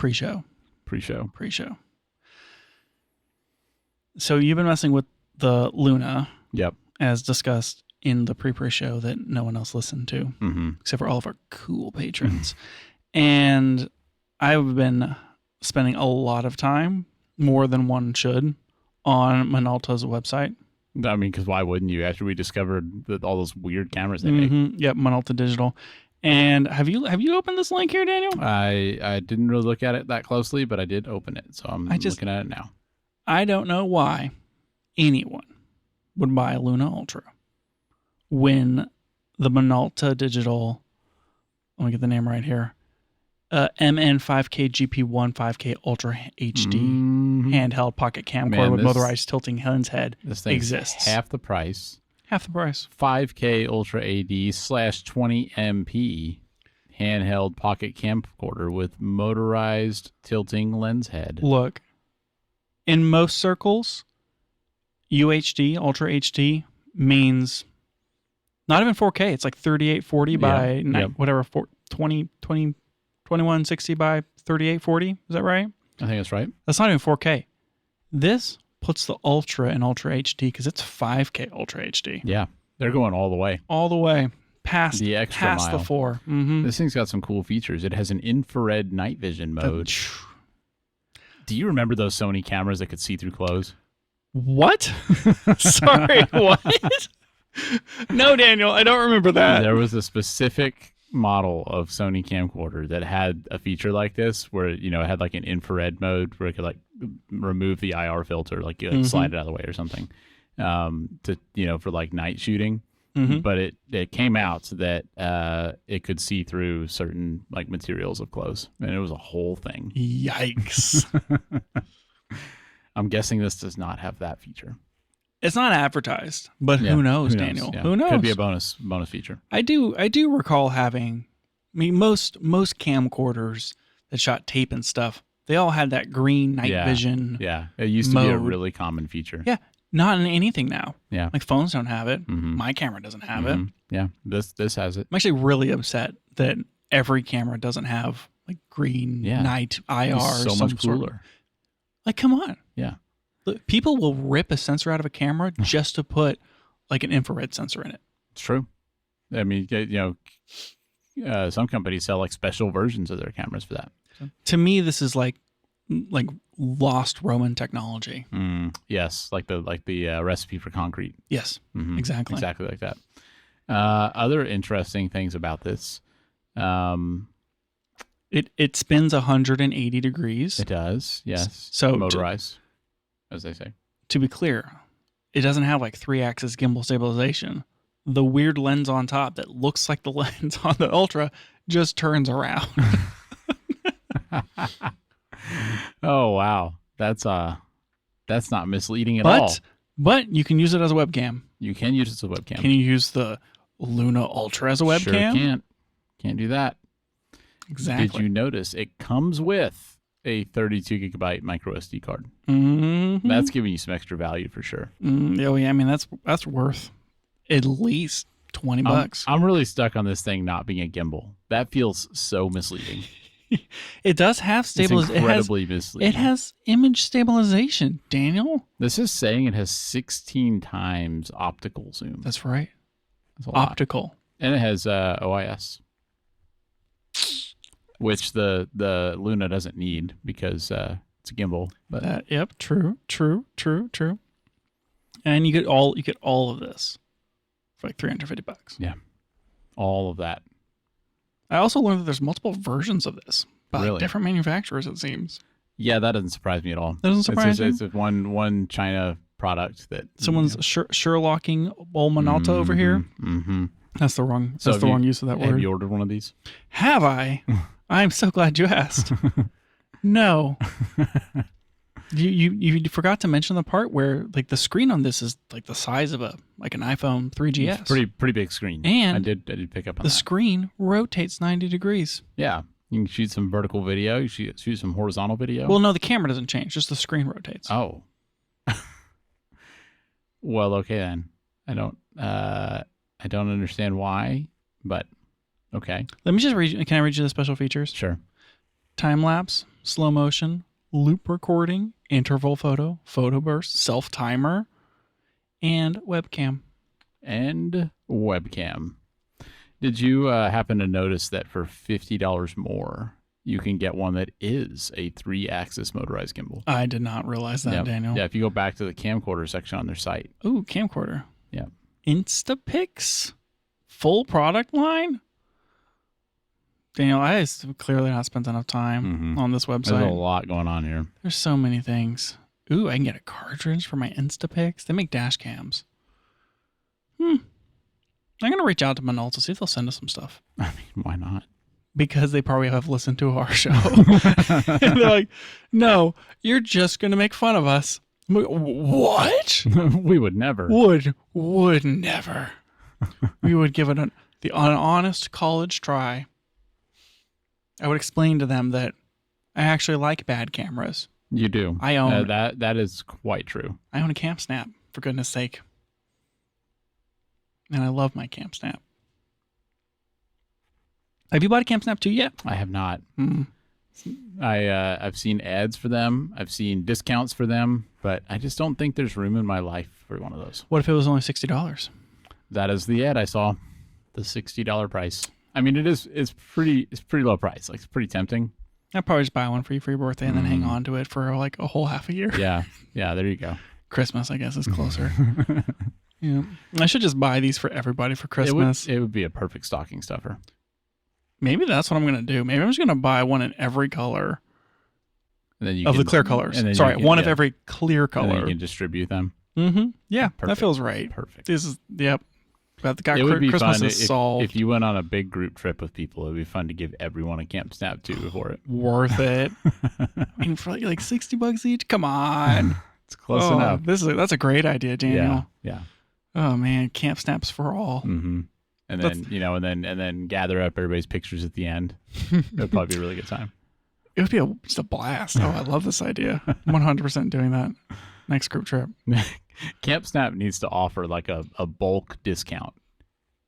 Pre-show. Pre-show. So you've been messing with the Luna. Yep. As discussed in the pre-show that no one else listened to, except for all of our cool patrons. And I've been spending a lot of time, more than one should, on Minolta's website. I mean, because why wouldn't you? After we discovered all those weird cameras they make. Yep, Minolta Digital. And have you opened this link here, Daniel? I didn't really look at it that closely, but I did open it, so I'm looking at it now. I don't know why anyone would buy a Luna Ultra when the Minolta Digital, let me get the name right here, MN5K GP1 5K Ultra HD handheld pocket camcorder with motorized tilting lens head exists. Half the price. 5K Ultra AD / 20 MP handheld pocket camcorder with motorized tilting lens head. Look, in most circles, UHD, Ultra HD, means not even 4K. It's like 3840 by whatever, 2160 by 3840. Is that right? I think that's right. That's not even 4K. This puts the Ultra in Ultra HD because it's 5K Ultra HD. Yeah, they're going all the way. All the way. Past the extra past mile. The 4. Mm-hmm. This thing's got some cool features. It has an infrared night vision mode. Do you remember those Sony cameras that could see through clothes? What? Sorry, what? No, Daniel, I don't remember that. There was a specific model of Sony camcorder that had a feature like this where, it had like an infrared mode where it could like remove the IR filter, like you slide it out of the way or something, for like night shooting. But it came out that it could see through certain like materials of clothes, and it was a whole thing. Yikes. I'm guessing this does not have that feature. It's not advertised, but who knows, Daniel? Yeah. Who knows? Could be a bonus feature. I do recall having, most camcorders that shot tape and stuff, they all had that green night vision. Yeah, it used to be a really common feature. Yeah, not in anything now. Yeah, like phones don't have it. My camera doesn't have it. Yeah, this has it. I'm actually really upset that every camera doesn't have like green night IR. It's so much cooler. Like, come on. Yeah. Look, people will rip a sensor out of a camera just to put like an infrared sensor in it. It's true. I mean, some companies sell like special versions of their cameras for that. So. To me, this is like lost Roman technology. Yes, like the recipe for concrete. Yes, exactly like that. Other interesting things about this. It spins 180 degrees. It does, yes. So motorized, as they say. To be clear, it doesn't have like 3-axis gimbal stabilization. The weird lens on top that looks like the lens on the Ultra just turns around. Oh wow, that's not misleading at all. But you can use it as a webcam. You can use it as a webcam. Can you use the Luna Ultra as a webcam? Sure can't do that. Exactly. Did you notice it comes with a 32 gigabyte micro SD card? That's giving you some extra value for sure. Oh yeah, I mean that's worth at least $20. I'm really stuck on this thing not being a gimbal. That feels so misleading. It does have stabilization. Incredibly misleading. It has image stabilization, Daniel. This is saying it has 16 times optical zoom. That's right. That's a optical. lot. And it has OIS. Which the Luna doesn't need because it's a gimbal. But yep, true. And you get all of this for like $350. Yeah, all of that. I also learned that there's multiple versions of this by really? Different manufacturers. It seems. Yeah, that doesn't surprise me at all. That doesn't surprise you? It's one China product that someone's Sherlocking old Minolta over here. That's the wrong. That's the wrong use of that word. Have you ordered one of these? Have I? I'm so glad you asked. No. You forgot to mention the part where like the screen on this is like the size of an iPhone 3GS. It's pretty big screen. And I did pick up on the that. screen rotates 90 degrees. Yeah. You can shoot some vertical video. You shoot some horizontal video. Well, no, the camera doesn't change. Just the screen rotates. Oh. Well, okay then. I don't understand why, but okay. Let me just read. Can I read you the special features? Sure. Time lapse, slow motion, loop recording, interval photo, photo burst, self-timer, and webcam. Did you happen to notice that for $50 more, you can get one that is a 3-axis motorized gimbal? I did not realize that, Yep. Daniel. Yeah, if you go back to the camcorder section on their site. Ooh, camcorder. Yeah. Instapix? Full product line? Daniel, I clearly not spent enough time on this website. There's a lot going on here. There's so many things. Ooh, I can get a cartridge for my Instapix. They make dash cams. I'm going to reach out to Minolta, see if they'll send us some stuff. I mean, why not? Because they probably have listened to our show. And they're like, no, you're just going to make fun of us. I'm like, what? We would never. Would never. We would give it an honest college try. I would explain to them that I actually like bad cameras. You do. I own that is quite true. I own a Camp Snap, for goodness sake. And I love my Camp Snap. Have you bought a Camp Snap 2 yet? I have not. I've seen ads for them. I've seen discounts for them, but I just don't think there's room in my life for one of those. What if it was only $60? That is the ad I saw. The $60 price. I mean, it's pretty low price. Like, it's pretty tempting. I'd probably just buy one for you for your birthday and then hang on to it for like a whole half a year. Yeah, there you go. Christmas, I guess, is closer. Yeah, I should just buy these for everybody for Christmas. It would be a perfect stocking stuffer. Maybe that's what I'm going to do. Maybe I'm just going to buy one in every color And then the clear colors. Sorry, one of every clear color. And then you can distribute them. Yeah, Perfect. that feels right. Perfect. This is, yep. But It would be Christmas fun is solved. if you went on a big group trip with people. It would be fun to give everyone a Camp Snap 2 for it. Worth it. I mean, for like $60 each? Come on. It's close enough. That's a great idea, Daniel. Yeah. Oh man, Camp Snaps for all. Mm-hmm. And then and then gather up everybody's pictures at the end. It'd probably be a really good time. It would be just a blast. Oh, I love this idea. 100% doing that next group trip. Camp Snap needs to offer like a bulk discount.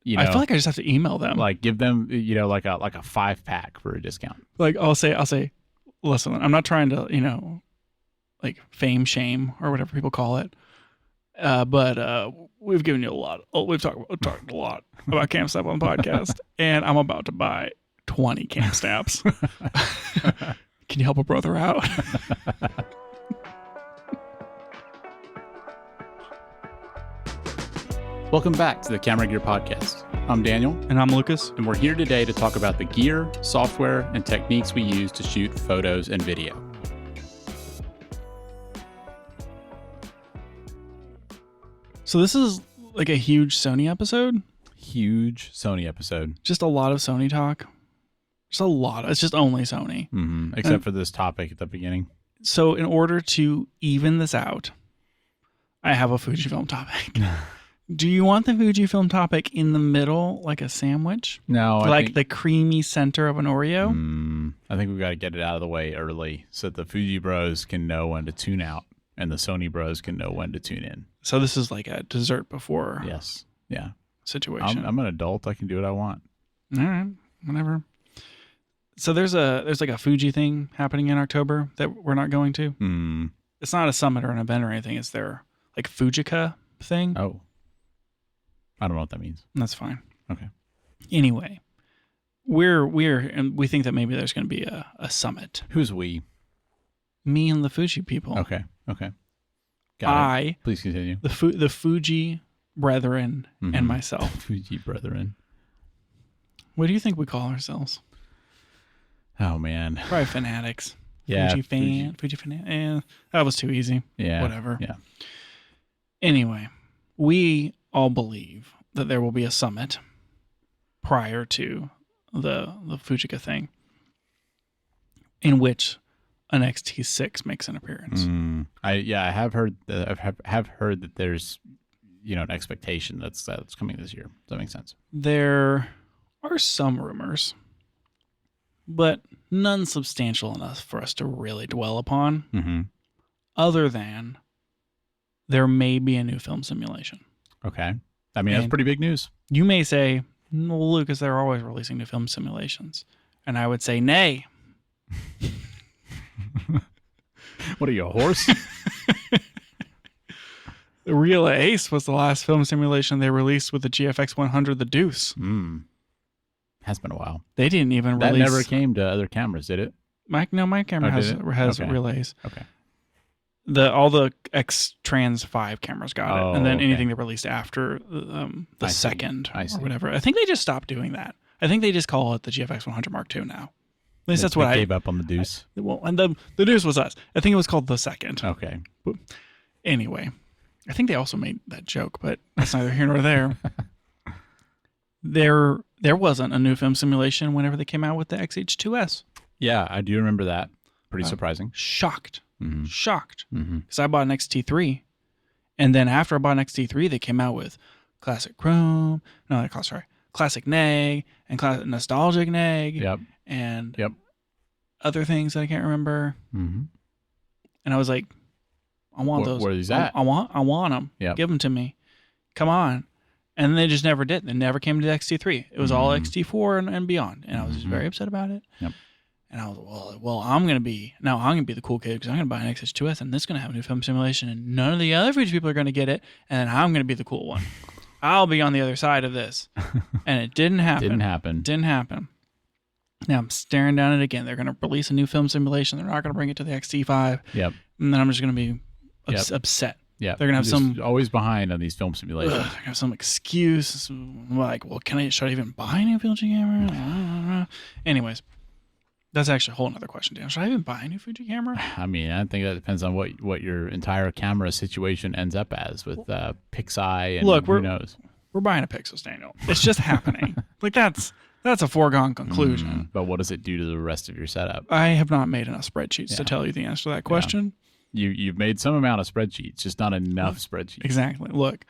I feel like I just have to email them. Like give them, like a 5-pack for a discount. Like I'll say, listen, I'm not trying to, like fame shame or whatever people call it. But we've given you a lot. We've talked a lot about Camp Snap on the podcast, and I'm about to buy 20 Camp Snaps. Can you help a brother out? Welcome back to the Camera Gear Podcast. I'm Daniel. And I'm Lucas. And we're here today to talk about the gear, software, and techniques we use to shoot photos and video. So this is like a huge Sony episode. Huge Sony episode. Just a lot of Sony talk. Just a lot. It's just only Sony. Mm-hmm. Except for this topic at the beginning. So in order to even this out, I have a Fujifilm topic. Do you want the Fujifilm topic in the middle, like a sandwich? No. The creamy center of an Oreo? I think we've got to get it out of the way early so that the Fuji bros can know when to tune out and the Sony bros can know when to tune in. So this is like a dessert before Yes. Yeah. situation. I'm an adult. I can do what I want. All right. Whatever. So there's like a Fuji thing happening in October that we're not going to. It's not a summit or an event or anything. It's their like Fujica thing. Oh. I don't know what that means. That's fine. Okay. Anyway, we think that maybe there's going to be a summit. Who's we? Me and the Fuji people. Okay. Got it. Please continue. The Fuji brethren and myself. Fuji brethren. What do you think we call ourselves? Oh man. Probably fanatics. Yeah. Fuji fan. That was too easy. Yeah. Whatever. Yeah. Anyway, we all believe that there will be a summit prior to the Fujica thing in which an XT6 makes an appearance. I have heard that there's an expectation that's coming this year. Does that make sense? There are some rumors, but none substantial enough for us to really dwell upon. Other than there may be a new film simulation. Okay. I mean, that's pretty big news. You may say, no, Lucas, they're always releasing new film simulations. And I would say, nay. What are you, a horse? The Real Ace was the last film simulation they released with the GFX 100, the Deuce. Has been a while. They didn't even That release. never came to other cameras, did it? My camera has Okay. Real Ace. Okay. All the X Trans 5 cameras got it, and then okay. anything they released after the second I see. or whatever. I think they just stopped doing that. I think they just call it the GFX 100 Mark II now. At least that's what I gave up on the Deuce. and the Deuce was us. I think it was called the second. Okay. Anyway, I think they also made that joke, but that's neither here nor there. There wasn't a new film simulation whenever they came out with the XH2S. Yeah, I do remember that. Pretty surprising. Shocked. Mm-hmm. Shocked. Mm-hmm. Because I bought an XT3. And then after I bought an XT3, they came out with Classic Chrome. No, Classic Neg and Nostalgic Neg. Yep. And Yep. other things that I can't remember. Mm-hmm. And I was like, I want those. Where are these at? I want them. Yep. Give them to me. Come on. And they just never did. They never came to the XT3. It was all XT4 and beyond. And I was just very upset about it. Yep. And I was well, I'm gonna be the cool kid because I'm gonna buy an XH2S and this is gonna have a new film simulation and none of the other Fuji people are gonna get it, and then I'm gonna be the cool one. I'll be on the other side of this. And it didn't happen. Didn't happen. Now I'm staring down it again. They're gonna release a new film simulation. They're not gonna bring it to the XT5. Yep. And then I'm just gonna be upset. Yeah, they're gonna have just always behind on these film simulations. They're gonna have some excuse like, well, should I even buy a new Fuji camera? Anyways, that's actually a whole other question, Dan. Should I even buy a new Fuji camera? I mean, I think that depends on what your entire camera situation ends up as with Pixi and Look, who knows. We're buying a Pixels, Daniel. It's just happening. Like that's a foregone conclusion. But what does it do to the rest of your setup? I have not made enough spreadsheets to tell you the answer to that question. You've made some amount of spreadsheets, just not enough spreadsheets. Exactly. Look,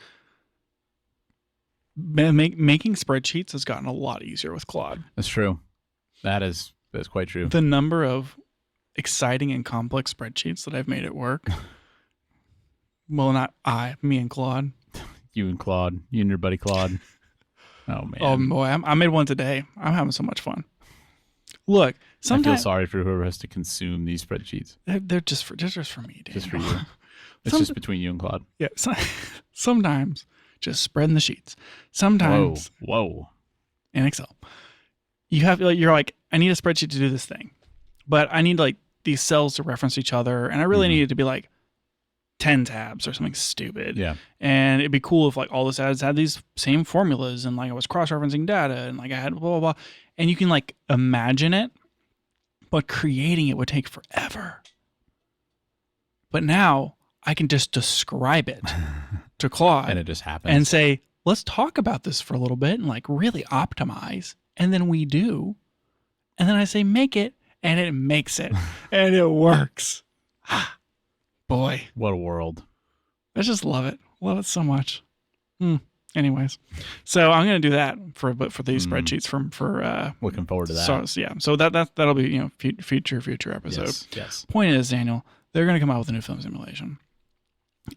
making spreadsheets has gotten a lot easier with Claude. That's true. That's quite true. The number of exciting and complex spreadsheets that I've made at work. Well, not me and Claude. You and Claude. You and your buddy Claude. Oh, man. Oh, boy. I made one today. I'm having so much fun. Look, sometimes I feel sorry for whoever has to consume these spreadsheets. They're just for me, Daniel. Just for you. It's just between you and Claude. Yeah. Sometimes just spreading the sheets. Sometimes. Whoa. In Excel. You're like, I need a spreadsheet to do this thing, but I need like these cells to reference each other. And I really need it to be like 10 tabs or something stupid. Yeah. And it'd be cool if like all the ads had these same formulas and like I was cross-referencing data and like I had blah, blah, blah. And you can like imagine it, but creating it would take forever. But now I can just describe it to Claude. And it just happens. And say, let's talk about this for a little bit and like really optimize. And then we do. And then I say, make it. And it makes it. And it works. Boy. What a world. I just love it. Love it so much. Anyways. So I'm going to do that for these spreadsheets for looking forward to that. So yeah. So that'll be, future episode. Yes. Point is, Daniel, they're going to come out with a new film simulation.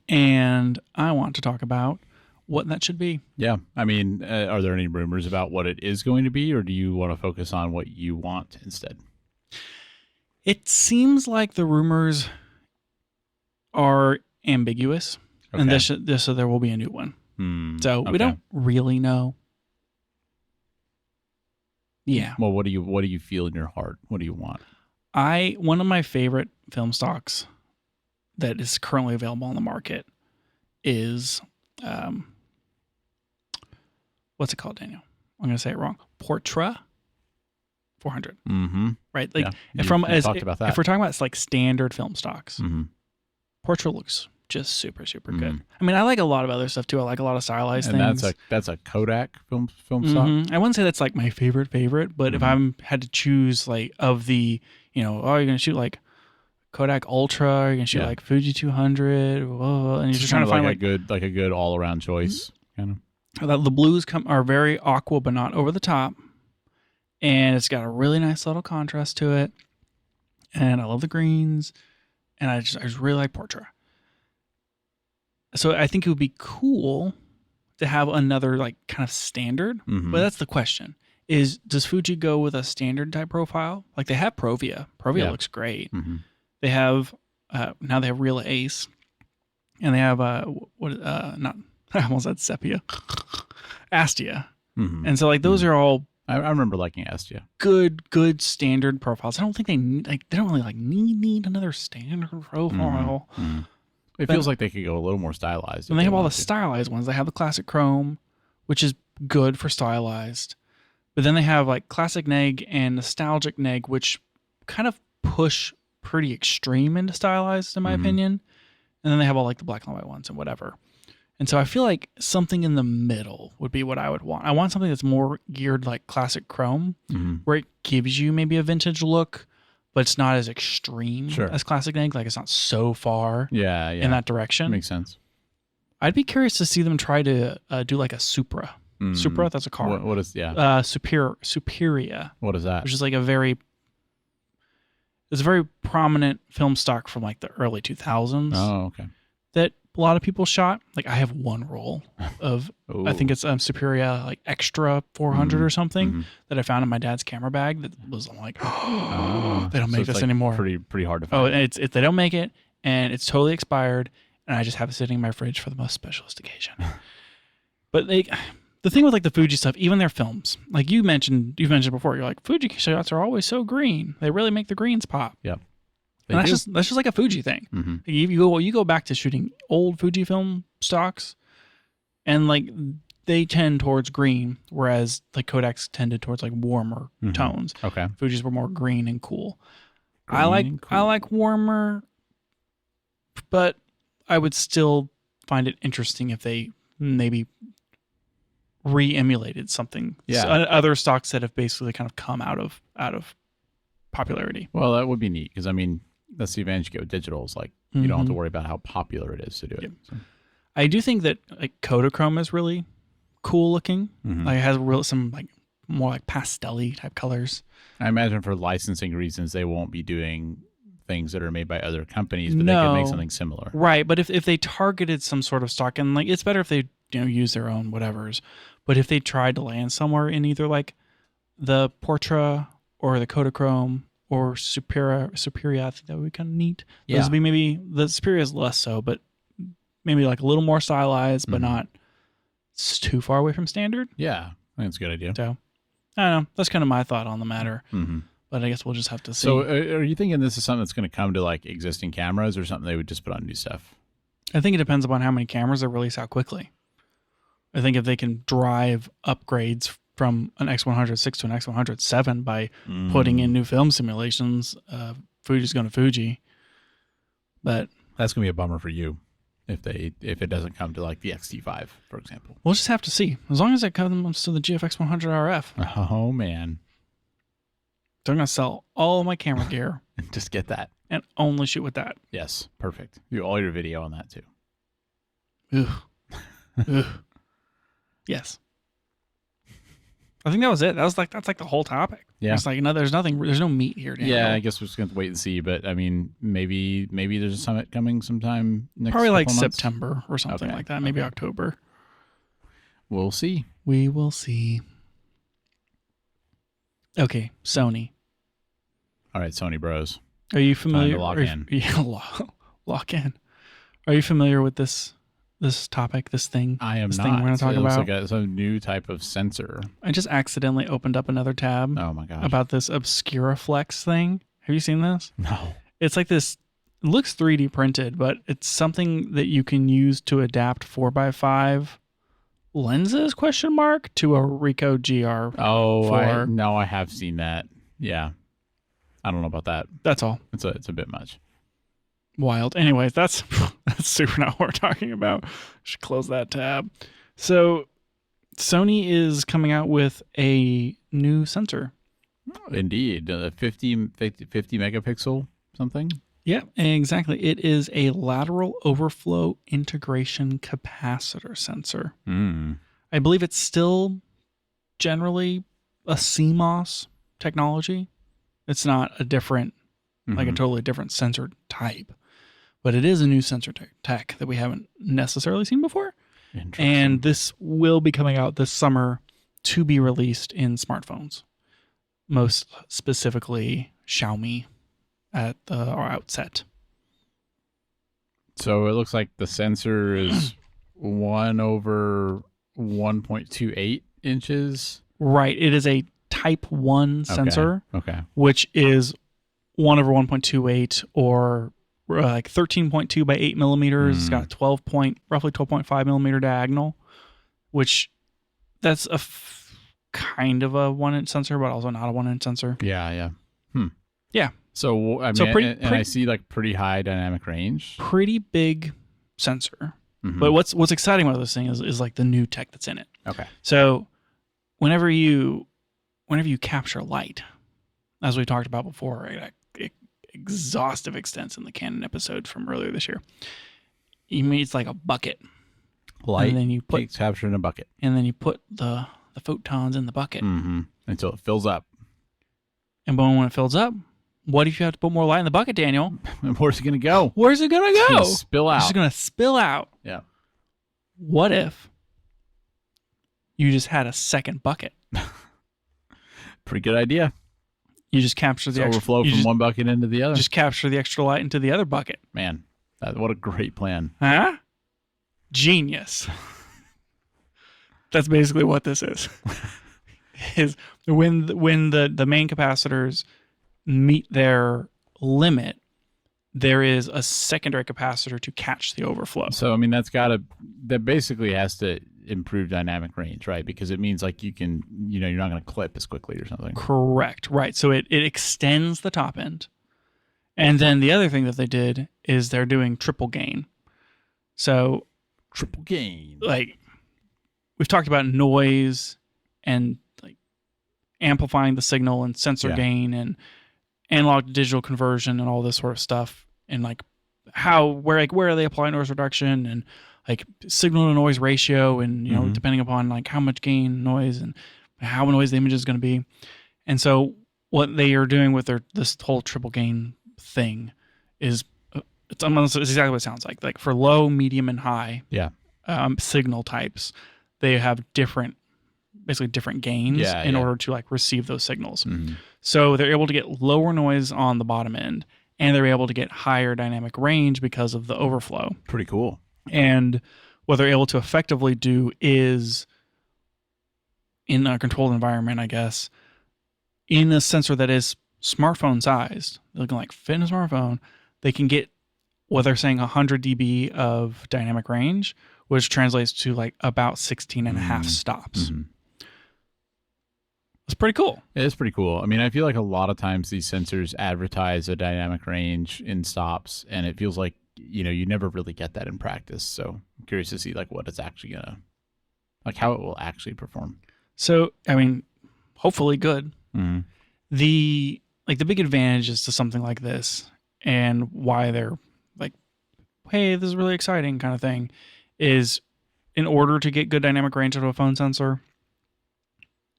And I want to talk about what that should be. Yeah. I mean, are there any rumors about what it is going to be, or do you want to focus on what you want instead? It seems like the rumors are ambiguous, and so there will be a new one. We don't really know. Yeah. Well, what do you feel in your heart? What do you want? One of my favorite film stocks that is currently available on the market is what's it called, Daniel? I'm going to say it wrong. Portra 400. Mm-hmm. Right? Like you talked about that. If we're talking about like standard film stocks, mm-hmm. Portra looks just super, super good. I mean, I like a lot of other stuff too. I like a lot of stylized things. And that's a Kodak film stock? I wouldn't say that's like my favorite, but if I had to choose like of the, you're going to shoot like Kodak Ultra, you're going to shoot like Fuji 200, and you're just trying to find like a good all-around choice kind of. The blues are very aqua, but not over the top. And it's got a really nice subtle contrast to it. And I love the greens. And I just really like Portra. So I think it would be cool to have another like kind of standard. Mm-hmm. But that's the question. Does Fuji go with a standard type profile? Like they have Provia. Provia looks great. Mm-hmm. They have now they have Real Ace, and they have not I almost said Sepia, Astia, and so like those are all I remember liking Astia. good standard profiles. I don't think they don't really like need another standard profile. It feels like they could go a little more stylized. And they have all the stylized ones. They have the classic chrome, which is good for stylized. But then they have like classic neg and nostalgic neg, which kind of push pretty extreme into stylized, in my opinion. And then they have all like the black and white ones and whatever. And so I feel like something in the middle would be what I would want. I want something that's more geared like classic chrome, where it gives you maybe a vintage look, but it's not as extreme as classic neg. Like it's not so far in that direction. Makes sense. I'd be curious to see them try to do like a Supra. Supra, that's a car. What is Superia. What is that? Which is like it's a very prominent film stock from like the early 2000s. Oh, okay. That a lot of people shot. Like I have one roll of, I think it's Superia like Extra 400 or something that I found in my dad's camera bag. That was I'm like, they don't make this anymore. Pretty hard to find. It's they don't make it, and it's totally expired, and I just have it sitting in my fridge for the most specialist occasion. But the thing with like the Fuji stuff, even their films, like you've mentioned before, you're like Fuji shots are always so green. They really make the greens pop. Yep. And that's just like a Fuji thing. You go back to shooting old Fujifilm stocks, and like they tend towards green, whereas like Kodaks tended towards like warmer tones. Okay. Fuji's were more green and cool. I like warmer, but I would still find it interesting if they maybe re-emulated something. Yeah. Other stocks that have basically kind of come out of popularity. Well, that would be neat because I mean, that's the advantage you get with digital. Is like you don't have to worry about how popular it is to do it. So. I do think that like Kodachrome is really cool looking. Like it has some like more like pastel-y type colors. I imagine for licensing reasons they won't be doing things that are made by other companies, but they could make something similar. Right, but if they targeted some sort of stock, and like it's better if they use their own whatevers. But if they tried to land somewhere in either like the Portra or the Kodachrome or Superia, I think that would be kind of neat. Those would be maybe, the Superia is less so, but maybe like a little more stylized, but not too far away from standard. Yeah, I think it's a good idea. So, I don't know. That's kind of my thought on the matter. But I guess we'll just have to see. So are you thinking this is something that's going to come to like existing cameras or something they would just put on new stuff? I think it depends upon how many cameras they release out quickly. I think if they can drive upgrades from an X100 to an X100 7 by putting in new film simulations, Fuji's going to Fuji. But that's going to be a bummer for you if it doesn't come to like the XT5, for example. We'll just have to see. As long as it comes to the GFX 100 RF. Oh man, they're going to sell all of my camera gear. Just get that and only shoot with that. Yes, perfect. Do all your video on that too. Ugh. Yes. I think that was it. That's like the whole topic. Yeah. It's like there's no meat here. Yeah, I guess we're just gonna have to wait and see. But I mean, maybe there's a summit coming sometime next. Probably like months? September or something like that. Maybe October. We'll see. We will see. Okay, Sony. All right, Sony bros. Are you familiar? Time to lock in. Yeah, lock in. Are you familiar with this topic, this thing? I am this not. Thing we're going to talk about. Looks like some new type of sensor. I just accidentally opened up another tab. Oh my gosh! About this Obscuraflex thing. Have you seen this? No. It's like this. It looks 3D printed, but it's something that you can use to adapt 4x5 lenses? To a Ricoh GR. Oh, I have seen that. Yeah, I don't know about that. That's all. It's a bit much. Wild. Anyways, that's super not what we're talking about. Should close that tab. So Sony is coming out with a new sensor. Indeed. 50 megapixel something? Yeah, exactly. It is a lateral overflow integration capacitor sensor. I believe it's still generally a CMOS technology. It's not a different, like a totally different sensor type. But it is a new sensor tech that we haven't necessarily seen before. And this will be coming out this summer to be released in smartphones. Most specifically, Xiaomi at the outset. So it looks like the sensor is 1/1.28 inches. Right. It is a Type 1 sensor, Okay. which is 1/1.28 or like 13.2 by 8 millimeters. It's got a roughly 12.5 millimeter diagonal, which that's kind of a 1-inch sensor, but also not a 1-inch sensor. Yeah. Yeah. So I mean, So I see like pretty high dynamic range. Pretty big sensor. Mm-hmm. But what's exciting about this thing is like the new tech that's in it. Okay. So whenever you capture light, as we talked about before, right? Exhaustive extents in the Canon episode from earlier this year. It's like a bucket. Light and then you put captured in a bucket. And then you put the photons in the bucket. Mm-hmm. Until it fills up. And when it fills up, what if you have to put more light in the bucket, Daniel? Where's it going to go? Where's it going to go? Spill out. It's just going to spill out. Yeah. What if you just had a second bucket? Pretty good idea. You just capture the overflow from one bucket into the other. Just capture the extra light into the other bucket. Man, what a great plan. Huh? Genius. That's basically what this is. Is when the main capacitors meet their limit, there is a secondary capacitor to catch the overflow. So, I mean, that basically has to improve dynamic range, right? Because it means like you're not going to clip as quickly or something. Correct. Right. So it extends the top end. And then the other thing that they did is they're doing triple gain. So triple gain. Like we've talked about noise and like amplifying the signal and sensor gain and analog to digital conversion and all this sort of stuff. And like where are they applying noise reduction and like signal to noise ratio and, depending upon like how much gain noise and how noise the image is going to be. And so what they are doing with this whole triple gain thing is it's exactly what it sounds like. Like for low, medium, and high signal types, they have basically different gains in order to like receive those signals. Mm-hmm. So they're able to get lower noise on the bottom end and they're able to get higher dynamic range because of the overflow. Pretty cool. And what they're able to effectively do is, in a controlled environment, I guess, in a sensor that is smartphone sized, they can like fit in a smartphone, they can get what they're saying 100 dB of dynamic range, which translates to like about 16 and a half stops. Mm-hmm. It's pretty cool. It is pretty cool. I mean, I feel like a lot of times these sensors advertise a dynamic range in stops, and it feels like, you never really get that in practice. So I'm curious to see like what it's actually how it will actually perform. So, I mean, hopefully good. Mm-hmm. The big advantages to something like this and why they're like, hey, this is really exciting kind of thing is in order to get good dynamic range out of a phone sensor,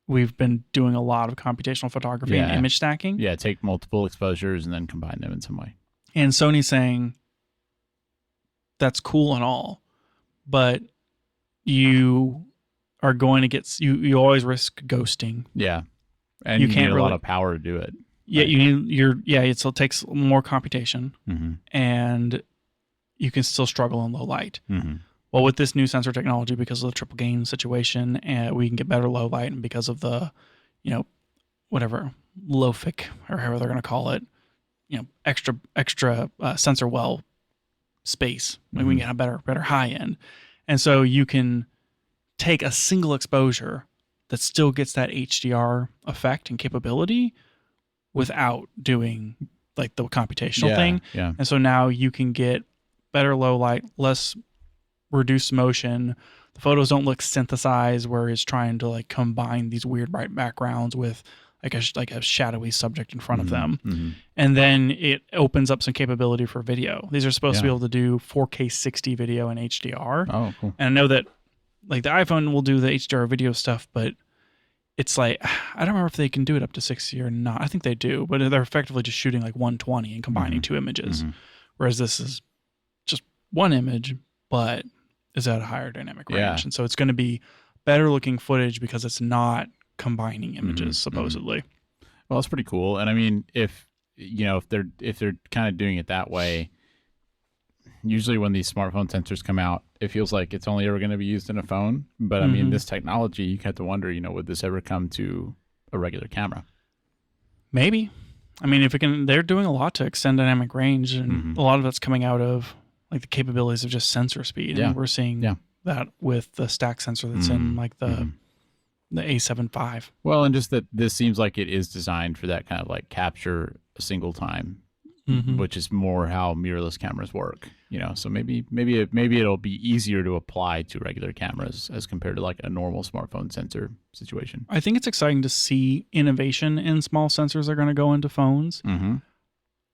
we've been doing a lot of computational photography and image stacking. Yeah, take multiple exposures and then combine them in some way. And Sony's saying that's cool and all, but you are going to get you always risk ghosting. Yeah, and you can't need a lot of power to do it. Yeah, right? It takes more computation, and you can still struggle in low light. Mm-hmm. Well, with this new sensor technology, because of the triple gain situation, and we can get better low light, and because of the, whatever LOFIC or however they're going to call it, extra sensor well space, we can get a better high end, and so you can take a single exposure that still gets that HDR effect and capability without doing like the computational thing. Yeah. And so now you can get better low light, less reduced motion. The photos don't look synthesized where it's trying to like combine these weird bright backgrounds with like a shadowy subject in front of them. Mm-hmm. And then it opens up some capability for video. These are supposed to be able to do 4K 60 video in HDR. Oh, cool. And I know that like the iPhone will do the HDR video stuff, but it's like, I don't remember if they can do it up to 60 or not. I think they do, but they're effectively just shooting like 120 and combining two images. Mm-hmm. Whereas this is just one image, but is at a higher dynamic range. Yeah. And so it's going to be better looking footage because it's not combining images, supposedly. Well, it's pretty cool. And I mean, if they're kind of doing it that way, usually when these smartphone sensors come out, it feels like it's only ever going to be used in a phone. But I mean, this technology, you have to wonder, would this ever come to a regular camera? Maybe. I mean, if it can, they're doing a lot to extend dynamic range, and a lot of that's coming out of like the capabilities of just sensor speed. Yeah. And we're seeing that with the stack sensor that's in like the A7 V. Well, and just that this seems like it is designed for that kind of like capture a single time, which is more how mirrorless cameras work. So maybe it'll be easier to apply to regular cameras as compared to like a normal smartphone sensor situation. I think it's exciting to see innovation in small sensors that are going to go into phones.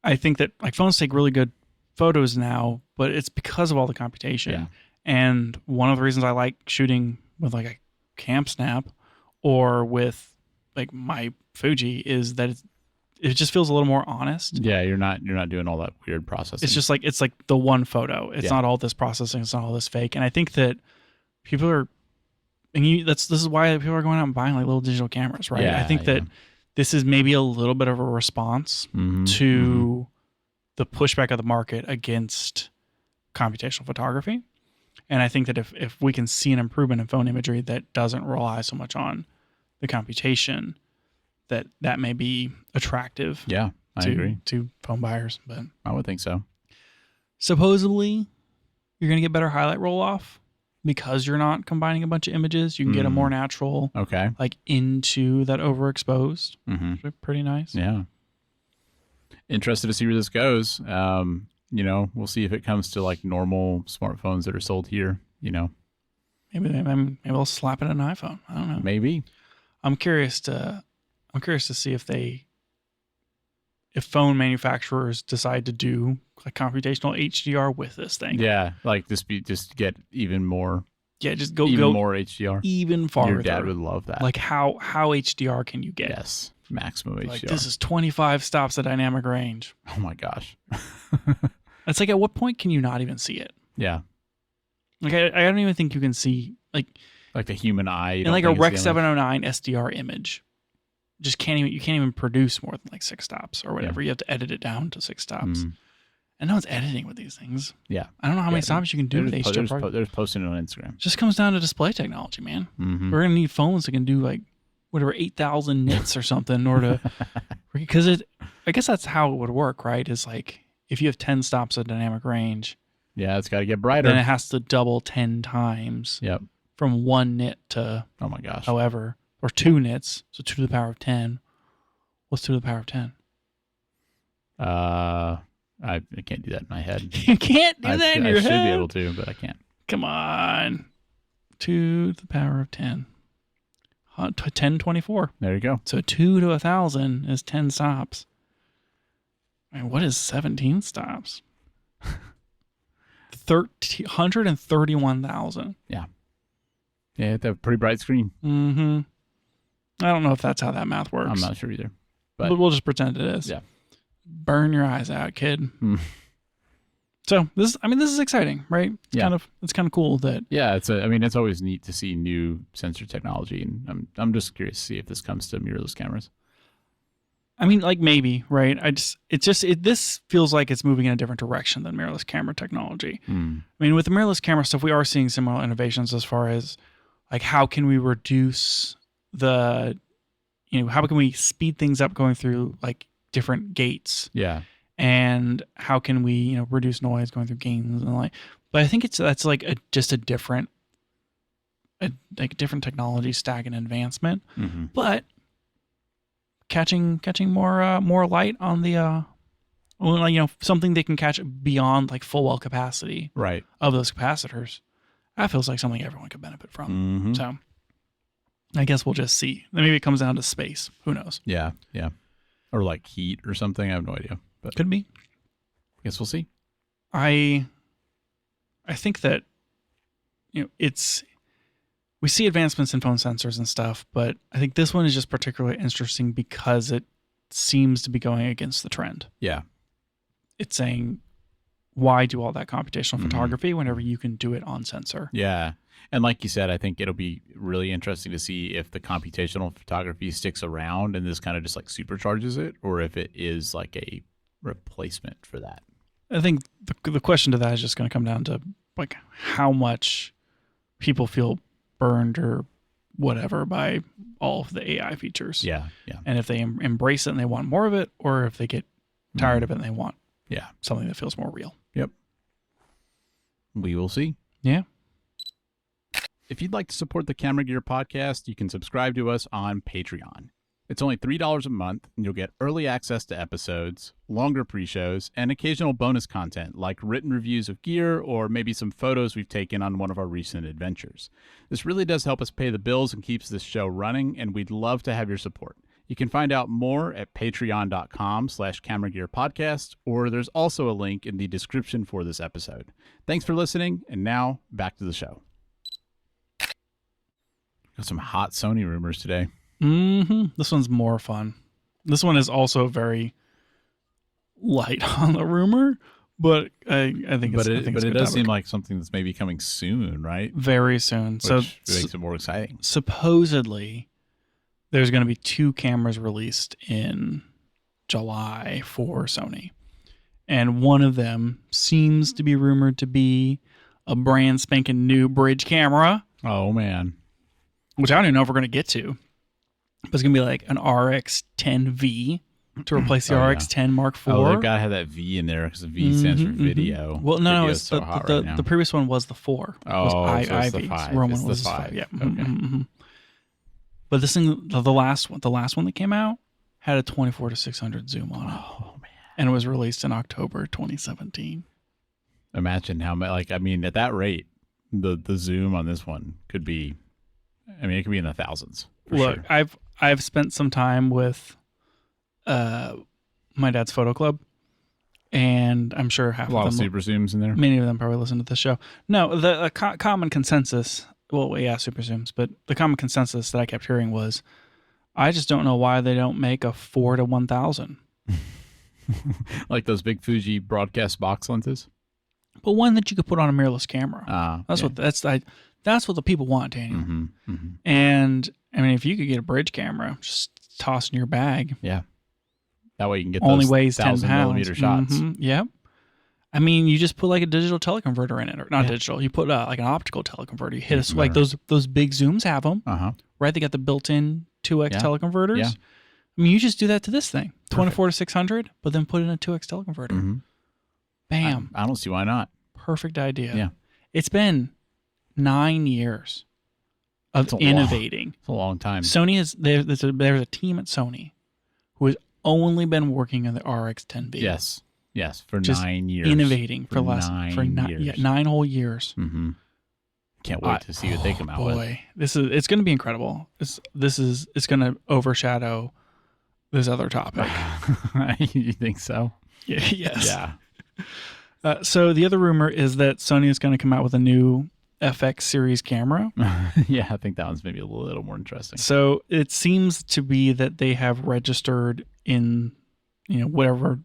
I think that like phones take really good photos now, but it's because of all the computation. Yeah. And one of the reasons I like shooting with like a Cam Snap or with like my Fuji is that it just feels a little more honest. Yeah, you're not doing all that weird processing. It's just like the one photo. It's not all this processing. It's not all this fake. And I think that people are, and this is why people are going out and buying like little digital cameras, right? Yeah, I think that this is maybe a little bit of a response to the pushback of the market against computational photography. And I think that if we can see an improvement in phone imagery that doesn't rely so much on the computation, that may be attractive. Yeah, I agree. To phone buyers. But I would think so. Supposedly, you're going to get better highlight roll off because you're not combining a bunch of images. You can get a more natural, like into that overexposed. Which is pretty nice. Yeah. Interested to see where this goes. We'll see if it comes to like normal smartphones that are sold here. Maybe they'll slap it in an iPhone. I don't know. Maybe. I'm curious to see if phone manufacturers decide to do like computational HDR with this thing. Yeah, like just get even more. Yeah, just go more HDR. Even farther. Your dad would love that. Like how HDR can you get? Yes, maximum HDR. Like this is 25 stops of dynamic range. Oh my gosh. It's like at what point can you not even see it? Yeah. Like I don't even think you can see like the human eye. In like a Rec 709 SDR image. You can't even produce more than like 6 stops or whatever. You have to edit it down to 6 stops. And no one's editing with these things. Yeah. I don't know how many stops you can do with HDR. They're posting it on Instagram. It just comes down to display technology, man. We're going to need phones that can do like whatever 8,000 nits or something in order to, because I guess that's how it would work, right? Is like if you have 10 stops of dynamic range. Yeah, it's got to get brighter. Then it has to double 10 times. Yep. From 1 nit to, oh my gosh, however, or 2 nits, so 2 to the power of 10. What's 2 to the power of 10? I can't do that in my head. You can't do that in your head? I should be able to, but I can't. Come on. 2 to the power of 10. 1024. There you go. So 2 to 1,000 is 10 stops. I mean, what is 17 stops? 131,000. Yeah. Yeah, you have to have a pretty bright screen. I don't know if that's how that math works. I'm not sure either. But we'll just pretend it is. Yeah. Burn your eyes out, kid. So this is exciting, right? It's kind of cool that. Yeah, it's always neat to see new sensor technology, and I'm just curious to see if this comes to mirrorless cameras. I mean, like maybe, right? This feels like it's moving in a different direction than mirrorless camera technology. I mean, with the mirrorless camera stuff, we are seeing similar innovations as far as like how can we reduce how can we speed things up going through like different gates? Yeah. And how can we, reduce noise going through gains and like, but I think that's like just a different technology stack and advancement, but catching more light on the, something they can catch beyond like full well capacity of those capacitors. That feels like something everyone could benefit from. So I guess we'll just see. Maybe it comes down to space. Who knows? Yeah. Yeah. Or like heat or something. I have no idea. But could be. I guess we'll see. I think that we see advancements in phone sensors and stuff, but I think this one is just particularly interesting because it seems to be going against the trend. Yeah. It's saying, why do all that computational photography whenever you can do it on sensor? Yeah. And like you said, I think it'll be really interesting to see if the computational photography sticks around and this kind of just like supercharges it, or if it is like a replacement for that. I think the question to that is just going to come down to like how much people feel burned or whatever by all of the AI features. Yeah. And if they embrace it and they want more of it, or if they get tired of it and they want something that feels more real. Yep. We will see. Yeah. If you'd like to support the Camera Gear podcast, you can subscribe to us on Patreon. It's only $3 a month, and you'll get early access to episodes, longer pre-shows, and occasional bonus content like written reviews of gear or maybe some photos we've taken on one of our recent adventures. This really does help us pay the bills and keeps this show running, and we'd love to have your support. You can find out more at patreon.com/cameragearpodcast, or there's also a link in the description for this episode. Thanks for listening, and now back to the show. Got some hot Sony rumors today. This one's more fun. This one is also very light on the rumor, but I think it's it does seem like something that's maybe coming soon, right? Very soon. Which makes it more exciting. Supposedly, there's going to be 2 cameras released in July for Sony, and one of them seems to be rumored to be a brand spanking new bridge camera. Oh man, which I don't even know if we're going to get to. But it's going to be like an RX10V to replace the RX10 Mark IV. Oh, they've got to have that V in there because the V stands for video. Well, no, it's so hot right now. The previous one was the 4. Oh, so it's the 5. Roman it's was the 5. 5. Yeah. Okay. But this thing, the last one that came out had a 24 to 600 zoom on it. Oh man! And it was released in October 2017. Imagine how much. At that rate, the zoom on this one could be. It could be in the thousands. Look, sure. I've spent some time with my dad's photo club, and I'm sure half a lot of them super zooms in there. Many of them probably listen to this show. No, the common consensus. Well, yeah, super zooms, but the common consensus that I kept hearing was, I just don't know why they don't make a 4 to 1000. Like those big Fuji broadcast box lenses, but one that you could put on a mirrorless camera. That's what the people want, Daniel. And if you could get a bridge camera, just toss in your bag. Yeah. That way you can get only those weighs 10 pounds. $1,000mm shots. Yep. You just put like a digital teleconverter in it, or not digital. You put like an optical teleconverter. You hit like those big zooms have them, right? They got the built-in 2x teleconverters. Yeah. You just do that to this thing, 24 to 600, but then put in a 2x teleconverter. Bam. I don't see why not. Perfect idea. Yeah. It's been 9 years of innovating. It's a long time. Sony is there's a team at Sony who has only been working on the RX10V. Yes, for just 9 years. Innovating for 9 years. Yeah, 9 whole years. Can't wait to see what they come out with. It's going to be incredible. It's going to overshadow this other topic. You think so? Yeah, yes. Yeah. So the other rumor is that Sony is going to come out with a new FX series camera. Yeah, I think that one's maybe a little more interesting. So it seems to be that they have registered in, whatever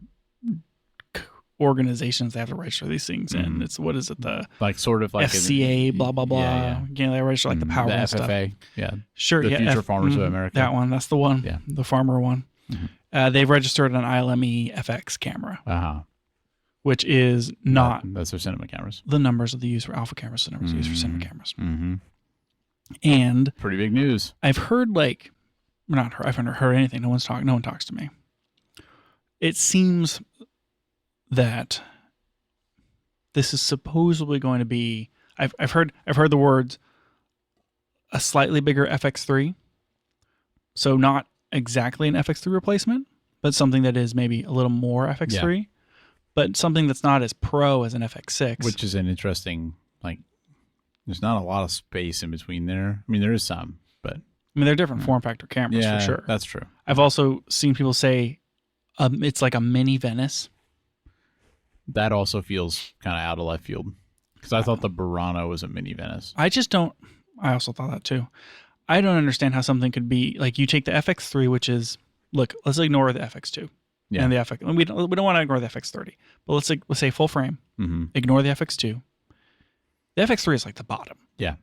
organizations they have to register these things in. It's what is it, the sort of like FCA, blah blah blah. Yeah. They register like the power the and FFA, stuff. Yeah, sure. The Future Farmers of America. That one. That's the one. Yeah, the farmer one. They've registered an ILME FX camera. Which is not that's their cinema cameras. The numbers of the use for alpha cameras, the numbers used for cinema cameras. And pretty big news. I've heard I haven't heard anything. No one talks to me. It seems that this is supposedly going to be. I've heard the words a slightly bigger FX3. So not exactly an FX3 replacement, but something that is maybe a little more FX3. Yeah. But something that's not as pro as an FX6. Which is an interesting, there's not a lot of space in between there. There is some, but... they're different form factor cameras for sure. That's true. I've also seen people say it's like a mini Venice. That also feels kind of out of left field. Because I thought the Burano was a mini Venice. I also thought that too. I don't understand how something could be, you take the FX3, which is, let's ignore the FX2. Yeah. And the FX, we don't want to ignore the FX30, but let's say full frame. Ignore the FX2. The FX3 is the bottom. Yeah.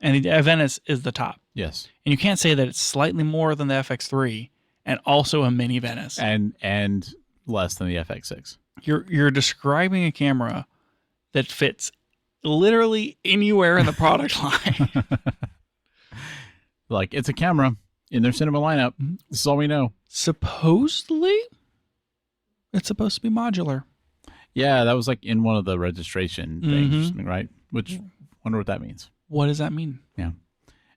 And the Venice is the top. Yes. And you can't say that it's slightly more than the FX3 and also a mini Venice. And less than the FX6. You're describing a camera that fits literally anywhere in the product line. Like, it's a camera in their cinema lineup. This is all we know. Supposedly, it's supposed to be modular. Yeah, that was like in one of the registration things, or something, right? Which, wonder what that means. What does that mean? Yeah.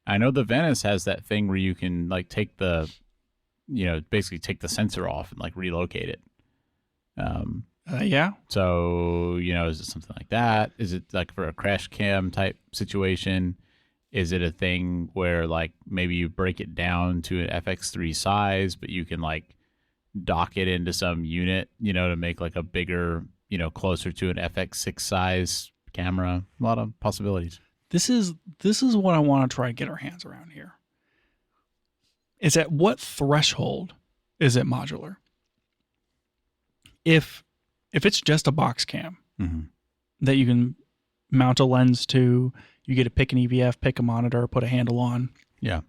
I know the Venice has that thing where you can like take the, basically take the sensor off and like relocate it. Yeah. So, is it something like that? Is it like for a crash cam type situation? Is it a thing where like maybe you break it down to an FX3 size, but you can like dock it into some unit, to make like a bigger, closer to an FX6 size camera? A lot of possibilities. This is what I want to try to get our hands around here. Is at what threshold is it modular? If it's just a box cam that you can mount a lens to, you get to pick an EVF, pick a monitor, put a handle on. Yeah.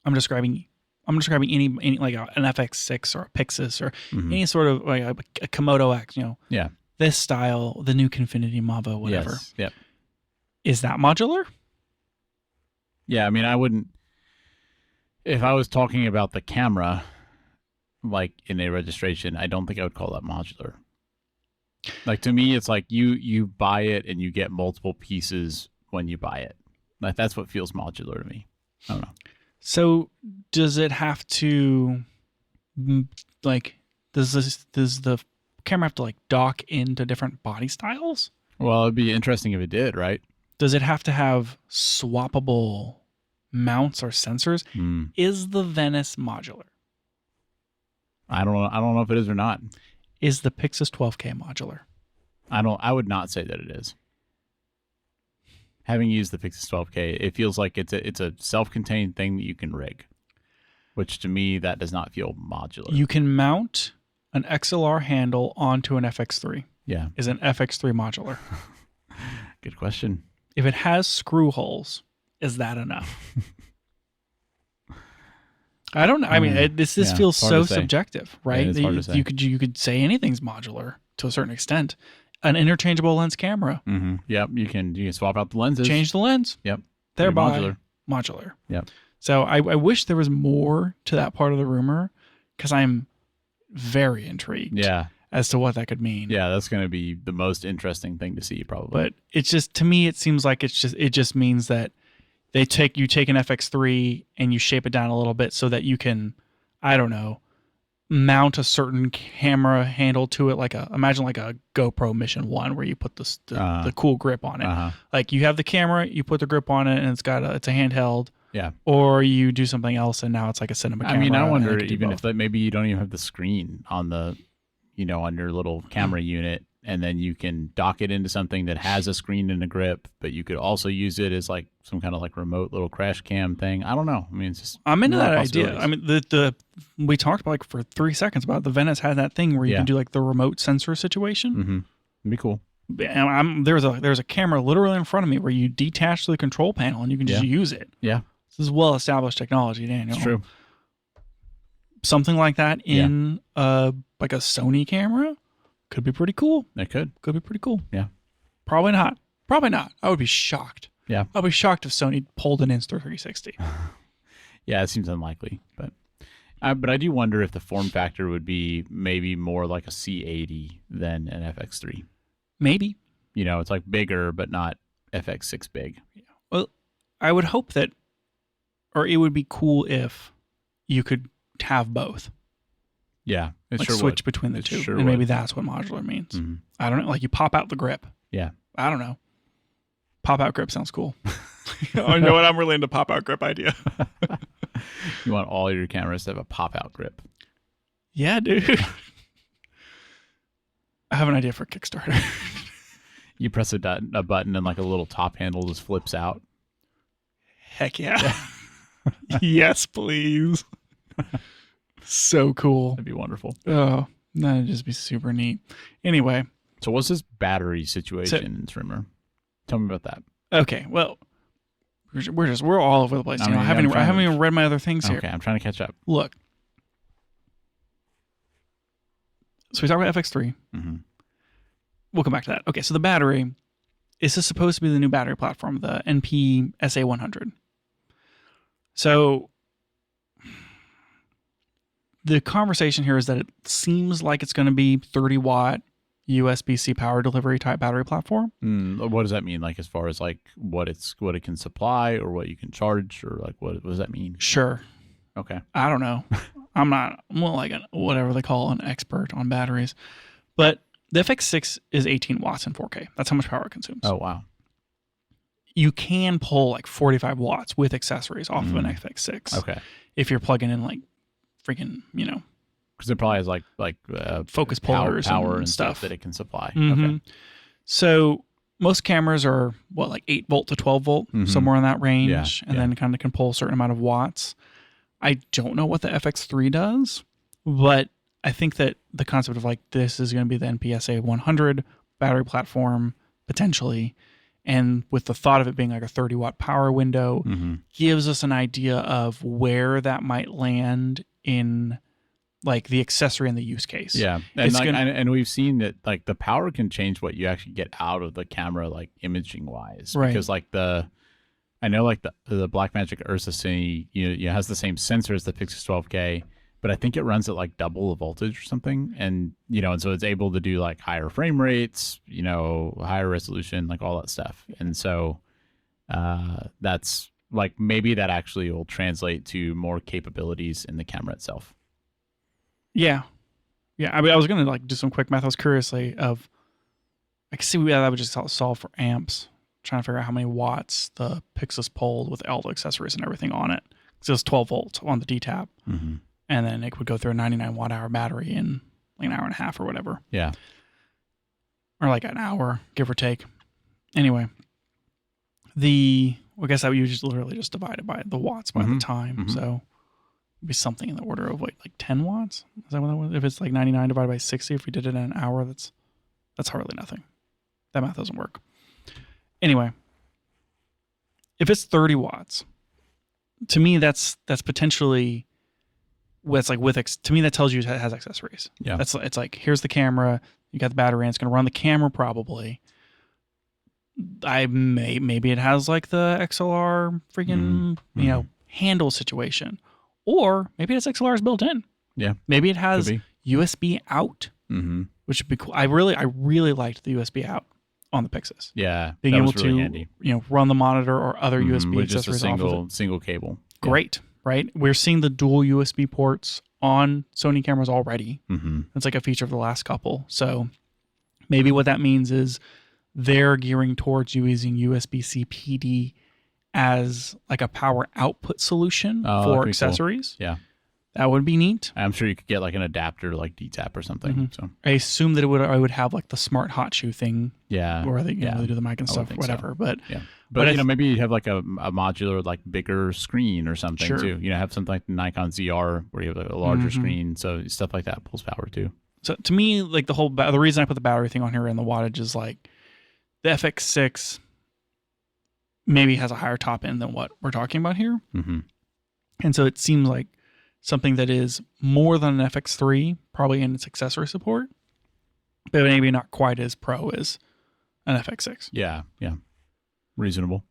I'm describing any like an FX6 or a Pixis or any sort of like a Komodo X, Yeah. This style, the new Confinity Mavo, whatever. Yes. Yep. Is that modular? Yeah, I mean, I wouldn't. If I was talking about the camera, like in a registration, I don't think I would call that modular. Like, to me, it's like you buy it and you get multiple pieces when you buy it. Like, that's what feels modular to me. I don't know. So does it have to, like, does the camera have to like dock into different body styles? Well, it'd be interesting if it did, right? Does it have to have swappable mounts or sensors? Is the Venice modular? I don't know if it is or not. Is the Pixis 12K modular? I would not say that it is. Having used the Pixis 12K, it feels like it's a self-contained thing that you can rig, which to me, that does not feel modular. You can mount an XLR handle onto an FX3. Yeah. Is an FX3 modular? Good question. If it has screw holes, is that enough? I don't know. I mean, this feels so subjective, right? It's hard to say. You could say anything's modular to a certain extent. An interchangeable lens camera. Yep, you can swap out the lenses. Change the lens. Yep. Thereby modular. Yep. So I wish there was more to that part of the rumor, because I'm very intrigued. Yeah. As to what that could mean. Yeah, that's going to be the most interesting thing to see, probably. But it's just, to me, it seems like it just means that you take an FX3 and you shape it down a little bit so that you can, I don't know, mount a certain camera handle to it, imagine like a GoPro Mission 1 where you put the cool grip on it. Like, you have the camera, you put the grip on it, and it's a handheld. Yeah. Or you do something else and now it's like a cinema camera. I mean, I wonder even if maybe you don't even have the screen on the, on your little camera unit, and then you can dock it into something that has a screen and a grip, but you could also use it as like some kind of like remote little crash cam thing. I don't know. I mean, it's just, I'm into that idea. I mean, we talked about like for 3 seconds about the Venice had that thing where you can do like the remote sensor situation. It'd be cool. And there's a camera literally in front of me where you detach the control panel and you can just use it. Yeah. This is well-established technology, Daniel. It's true. Something like that in like a Sony camera could be pretty cool. It could. Could be pretty cool. Yeah. Probably not. Probably not. I would be shocked. Yeah. I'd be shocked if Sony pulled an Insta360. Yeah, it seems unlikely. But I do wonder if the form factor would be maybe more like a C80 than an FX3. Maybe. It's like bigger, but not FX6 big. Yeah. Well, I would hope that, or it would be cool if you could have both. Yeah, it like sure switch would. between the It two, sure and maybe would. that's what modular means. I don't know. Like, you pop out the grip. Yeah. I don't know. Pop out grip sounds cool. I know what, I'm really into pop out grip idea. You want all your cameras to have a pop out grip. Yeah, dude. I have an idea for Kickstarter. You press a button and like a little top handle just flips out. Heck yeah. Yes, please. So cool. That'd be wonderful. Oh, that'd just be super neat. Anyway. So what's this battery situation in this rumor? Tell me about that. Okay, well, we're all over the place. I mean, I haven't even read my other things here. Okay, I'm trying to catch up. Look. So we talked about FX3. we'll come back to that. Okay, so the battery, this is supposed to be the new battery platform, the NP SA100. So the conversation here is that it seems like it's going to be 30-watt USB-C power delivery type battery platform. What does that mean? Like as far as like what it can supply or what you can charge, or like what does that mean? Sure. Okay. I don't know. I'm more like whatever they call an expert on batteries. But the FX6 is 18 watts in 4K. That's how much power it consumes. Oh, wow. You can pull like 45 watts with accessories off of an FX6. Okay. If you're plugging in like freaking, because it probably has like focus pullers power and stuff that it can supply. Mm-hmm. Okay. So most cameras are like 8 volt to 12 volt, somewhere in that range, and then kind of can pull a certain amount of watts. I don't know what the FX3 does, but I think that the concept of like this is going to be the NPSA 100 battery platform potentially, and with the thought of it being like a 30-watt power window, gives us an idea of where that might land in like the accessory and the use case. Yeah, and we've seen that like the power can change what you actually get out of the camera, like imaging wise, right? Because like I know like the Blackmagic Ursa Cine, has the same sensor as the Pixel 12K, but I think it runs at like double the voltage or something, and and so it's able to do like higher frame rates, higher resolution, like all that stuff, and so that's like maybe that actually will translate to more capabilities in the camera itself. Yeah. I mean, I was gonna like do some quick math. I was curiously I could see that would just solve for amps. Trying to figure out how many watts the Pixus pulled with all the accessories and everything on it. So it was 12 volts on the D-tap. And then it would go through a 99 watt hour battery in like an hour and a half or whatever. Yeah. Or like an hour, give or take. Anyway, I guess I would just literally just divide it by the watts by the time. So it'd be something in the order of like 10 watts. Is that what that was? If it's like 99 divided by 60, if we did it in an hour, that's hardly nothing. That math doesn't work. Anyway, if it's 30 watts, to me that's potentially what's like to me that tells you it has accessories. Yeah, it's like here's the camera, you got the battery, and it's going to run the camera probably. Maybe it has like the XLR freaking handle situation, or maybe it's XLR is built in. Yeah, maybe it has USB out, which would be cool. I really liked the USB out on the Pixus. Yeah, being able really to handy. Run the monitor or other USB with just accessories a off of it. single cable. Great, right? We're seeing the dual USB ports on Sony cameras already. That's like a feature of the last couple. So maybe what that means is they're gearing towards using USB-C PD as like a power output solution for accessories. Cool. Yeah. That would be neat. I'm sure you could get like an adapter like DTAP or something. So I assume that I would have like the smart hot shoe thing. Yeah. Where they, they do the mic and stuff, whatever. So. But maybe you have like a modular, like bigger screen or something too. Have something like the Nikon ZR where you have a larger screen. So stuff like that pulls power too. So to me, like the reason I put the battery thing on here and the wattage is like the FX6 maybe has a higher top end than what we're talking about here. And so it seems like something that is more than an FX3, probably in its accessory support, but maybe not quite as pro as an FX6. Yeah. Reasonable.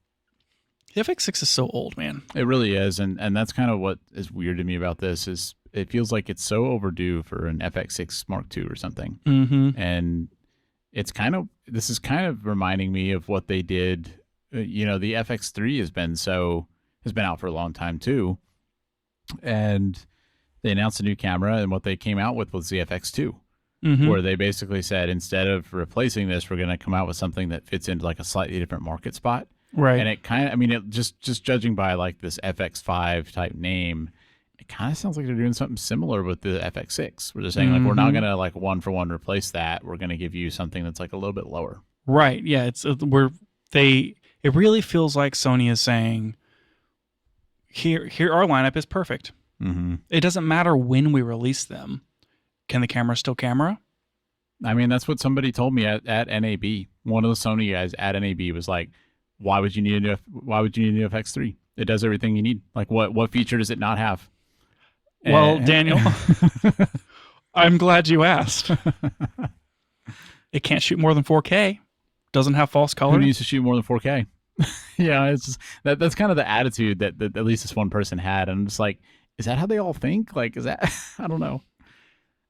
The FX6 is so old, man. It really is, and that's kind of what is weird to me about this is it feels like it's so overdue for an FX6 Mark II or something. And this is kind of reminding me of what they did. The FX3 has been out for a long time too. And they announced a new camera, and what they came out with was the FX2, where they basically said, instead of replacing this, we're going to come out with something that fits into like a slightly different market spot. Right. And it kind of, it just judging by like this FX5 type name, it kind of sounds like they're doing something similar with the FX6, where they're saying like, we're not going to like one for one replace that. We're going to give you something that's like a little bit lower. Right. Yeah. It really feels like Sony is saying, here our lineup is perfect. It doesn't matter when we release them. Can the camera still camera? I mean, that's what somebody told me at NAB. One of the Sony guys at NAB was like, why would you need a new FX3? It does everything you need. Like what feature does it not have? Well, Daniel, I'm glad you asked. It can't shoot more than 4K. Doesn't have false color. Who needs to shoot more than 4K? Yeah, it's just, that's kind of the attitude that at least this one person had. And I'm just like, is that how they all think? Like, is that, I don't know.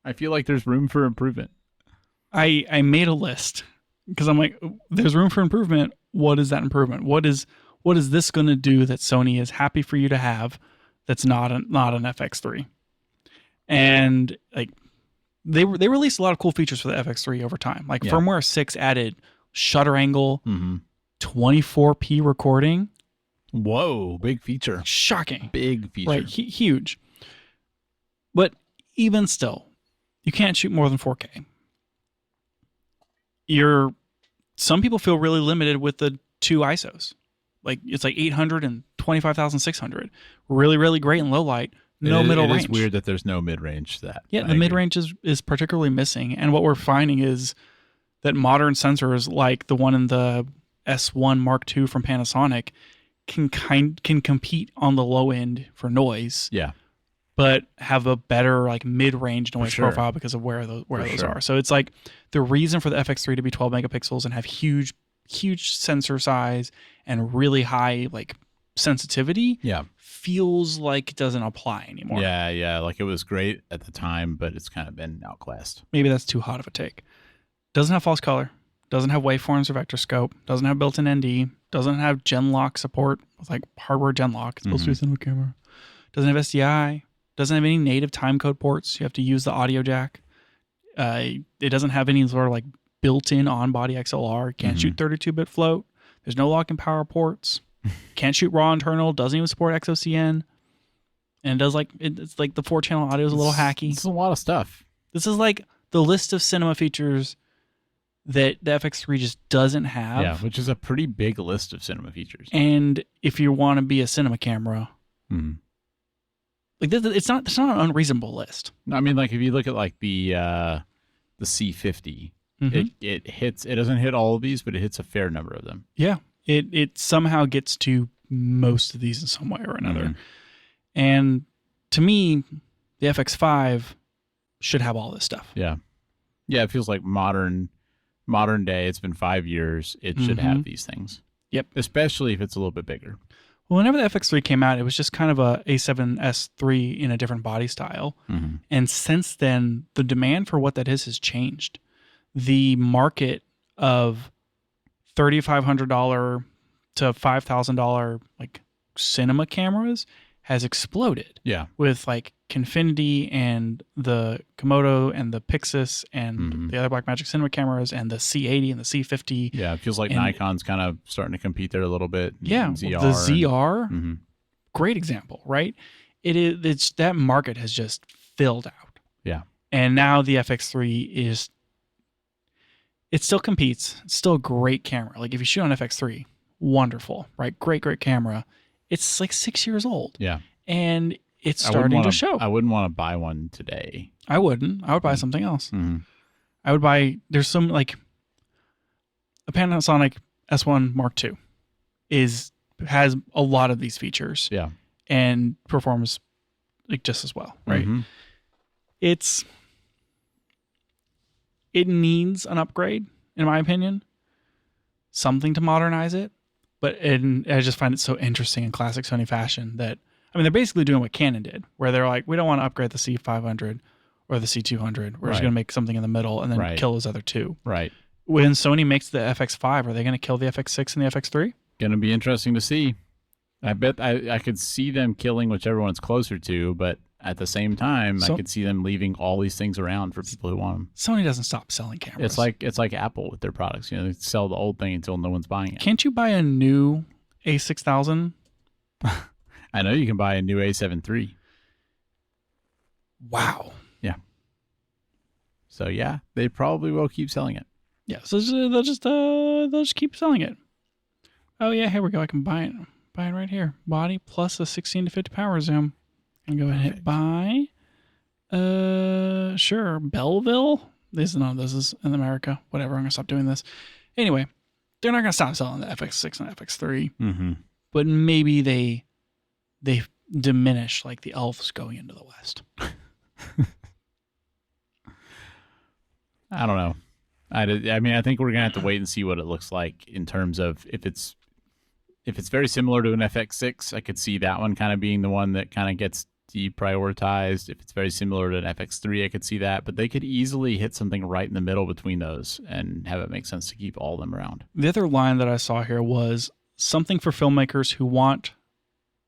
I feel like there's room for improvement. I made a list because I'm like, there's room for improvement. What is that improvement? What is this going to do that Sony is happy for you to have that's not an FX3? And like they released a lot of cool features for the FX3 over time. Like firmware 6 added shutter angle, 24p recording. Whoa, big feature. Shocking. Big feature. Right, huge. But even still, you can't shoot more than 4K. Some people feel really limited with the 2 ISOs. Like it's like 800 and 25,600. Really, really great in low light. No middle range. It is weird that there's no mid-range to that. Yeah, the mid-range is particularly missing. And what we're finding is that modern sensors like the one in the S1 Mark II from Panasonic can compete on the low end for noise. Yeah. But have a better like mid-range noise profile because of where those are. So it's like the reason for the FX3 to be 12 megapixels and have huge sensor size and really high like sensitivity feels like it doesn't apply anymore. Yeah. Like it was great at the time, but it's kind of been outclassed. Maybe that's too hot of a take. Doesn't have false color. Doesn't have waveforms or vector scope. Doesn't have built-in ND. Doesn't have Genlock support with like hardware Genlock. It's supposed to be a cinema camera. Doesn't have SDI. Doesn't have any native timecode ports. You have to use the audio jack. It doesn't have any sort of like built-in on-body XLR. Can't shoot 32-bit float. There's no lock-in power ports. Can't shoot raw internal. Doesn't even support XOCN. And it does like it's like the 4-channel audio is a little hacky. It's a lot of stuff. This is like the list of cinema features that the FX3 just doesn't have. Yeah, which is a pretty big list of cinema features. And if you want to be a cinema camera, like it's not an unreasonable list. No, I mean, like if you look at like the C50, it doesn't hit all of these, but it hits a fair number of them. Yeah, it somehow gets to most of these in some way or another. And to me, the FX5 should have all this stuff. Yeah, it feels like modern day. It's been 5 years. It should have these things. Yep, especially if it's a little bit bigger. Well, whenever the FX3 came out, it was just kind of a A7S3 in a different body style. And since then, the demand for what that is has changed. The market of $3,500 to $5,000 like cinema cameras has exploded. Yeah. With like Confinity and the Komodo and the Pixis and the other Blackmagic cinema cameras and the C80 and the C50. Yeah, it feels like Nikon's kind of starting to compete there a little bit. Yeah, ZR the ZR, great example, right? It's that market has just filled out. Yeah. And now the FX3 it still competes. It's still a great camera. Like if you shoot on FX3, wonderful, right? Great camera. It's like 6 years old. Yeah. And it's starting to show. I wouldn't want to buy one today. I wouldn't. I would buy something else. I would buy, there's some like a Panasonic S1 Mark II has a lot of these features. Yeah. And performs like just as well, right? It needs an upgrade, in my opinion. Something to modernize it. But I just find it so interesting in classic Sony fashion that, I mean, they're basically doing what Canon did, where they're like, we don't want to upgrade the C500 or the C200. We're just going to make something in the middle and then kill those other two. Right. When Sony makes the FX5, are they going to kill the FX6 and the FX3? Going to be interesting to see. I bet I could see them killing whichever one it's closer to, but at the same time, I could see them leaving all these things around for people who want them. Sony doesn't stop selling cameras. It's like Apple with their products. You know, they sell the old thing until no one's buying it. Can't you buy a new A6000? I know you can buy a new A7 III. Wow. Yeah. So yeah, they probably will keep selling it. Yeah. So they'll just keep selling it. Oh yeah, here we go. I can buy it. Buy it right here. Body plus a 16 to 50 power zoom. And go ahead and hit buy. Sure. Belleville. This is in America. Whatever. I'm gonna stop doing this. Anyway, they're not gonna stop selling the FX6 and FX3. But maybe they diminish like the elves going into the West. I don't know. I mean, I think we're gonna have to wait and see what it looks like in terms of if it's very similar to an FX6. I could see that one kind of being the one that kind of gets deprioritized. If it's very similar to an FX3, I could see that, but they could easily hit something right in the middle between those and have it make sense to keep all of them around. The other line that I saw here was something for filmmakers who want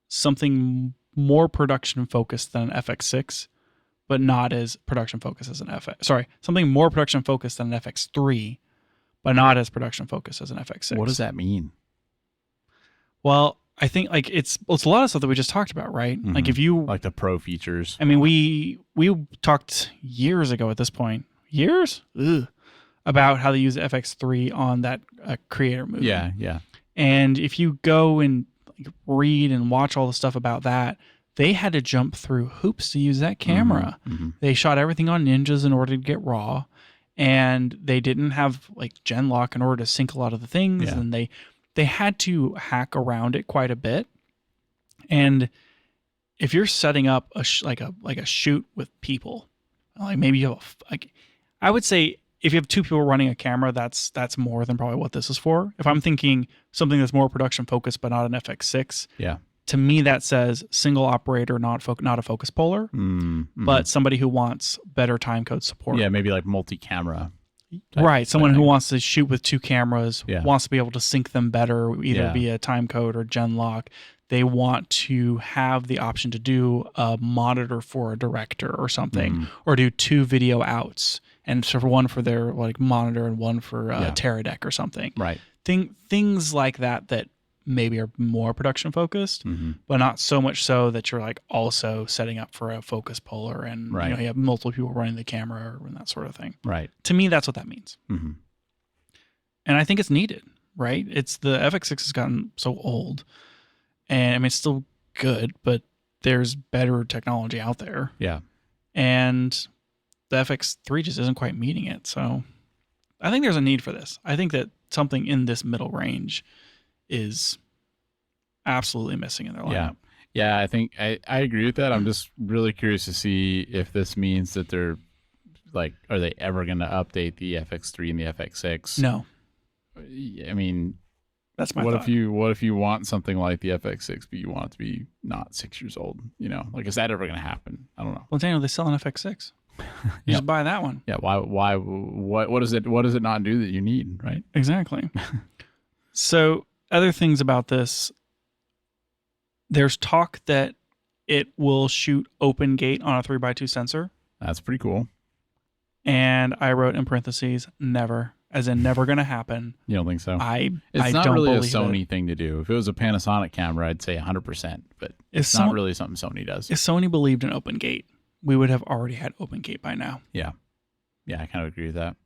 something more production focused than an FX6, but not as production focused as an FX. Sorry, something more production focused than an FX3, but not as production focused as an FX6. What does that mean? Well, I think like it's a lot of stuff that we just talked about, right? Mm-hmm. Like if you like the pro features. I mean, we talked years ago at this point, about how they use FX3 on that creator movie. Yeah. And if you go and like, read and watch all the stuff about that, they had to jump through hoops to use that camera. Mm-hmm. They shot everything on Ninjas in order to get RAW, and they didn't have like Gen Lock in order to sync a lot of the things, and they had to hack around it quite a bit. And if you're setting up a shoot with people, like maybe you have I would say if you have two people running a camera, that's more than probably what this is for. If I'm thinking something that's more production focused but not an FX6, to me that says single operator, not a focus puller, but somebody who wants better timecode support. Yeah, maybe like multi-camera. Right, someone who wants to shoot with two cameras, Yeah. wants to be able to sync them better, either via timecode or Gen Lock. They want to have the option to do a monitor for a director or something, or do two video outs, and so for one for their like monitor and one for Teradek or something. Right. Things like that maybe are more production focused, but not so much so that you're like also setting up for a focus puller and you have multiple people running the camera and that sort of thing. Right. To me, that's what that means. And I think it's needed, right? It's the FX6 has gotten so old, and I mean, it's still good, but there's better technology out there. Yeah. And the FX3 just isn't quite meeting it. So I think there's a need for this. I think that something in this middle range is absolutely missing in their lineup. Yeah, I think I agree with that. I'm just really curious to see if this means that they're like, are they ever going to update the FX3 and the FX6? No. I mean, that's my what thought. if you want something like the FX6, but you want it to be not 6 years old? You know, like, is that ever going to happen? I don't know. Well, Daniel, they sell an FX6. You just buy that one. Yeah. Why? What does it not do that you need? Right. Exactly. So other things about this, there's talk that it will shoot open gate on a 3x2 sensor. That's pretty cool. And I wrote in parentheses, never, as in never going to happen. You don't think so? It's not don't really a believe Sony thing to do. If it was a Panasonic camera, I'd say 100%, but it's not really something Sony does. If Sony believed in open gate, we would have already had open gate by now. Yeah. Yeah, I kind of agree with that.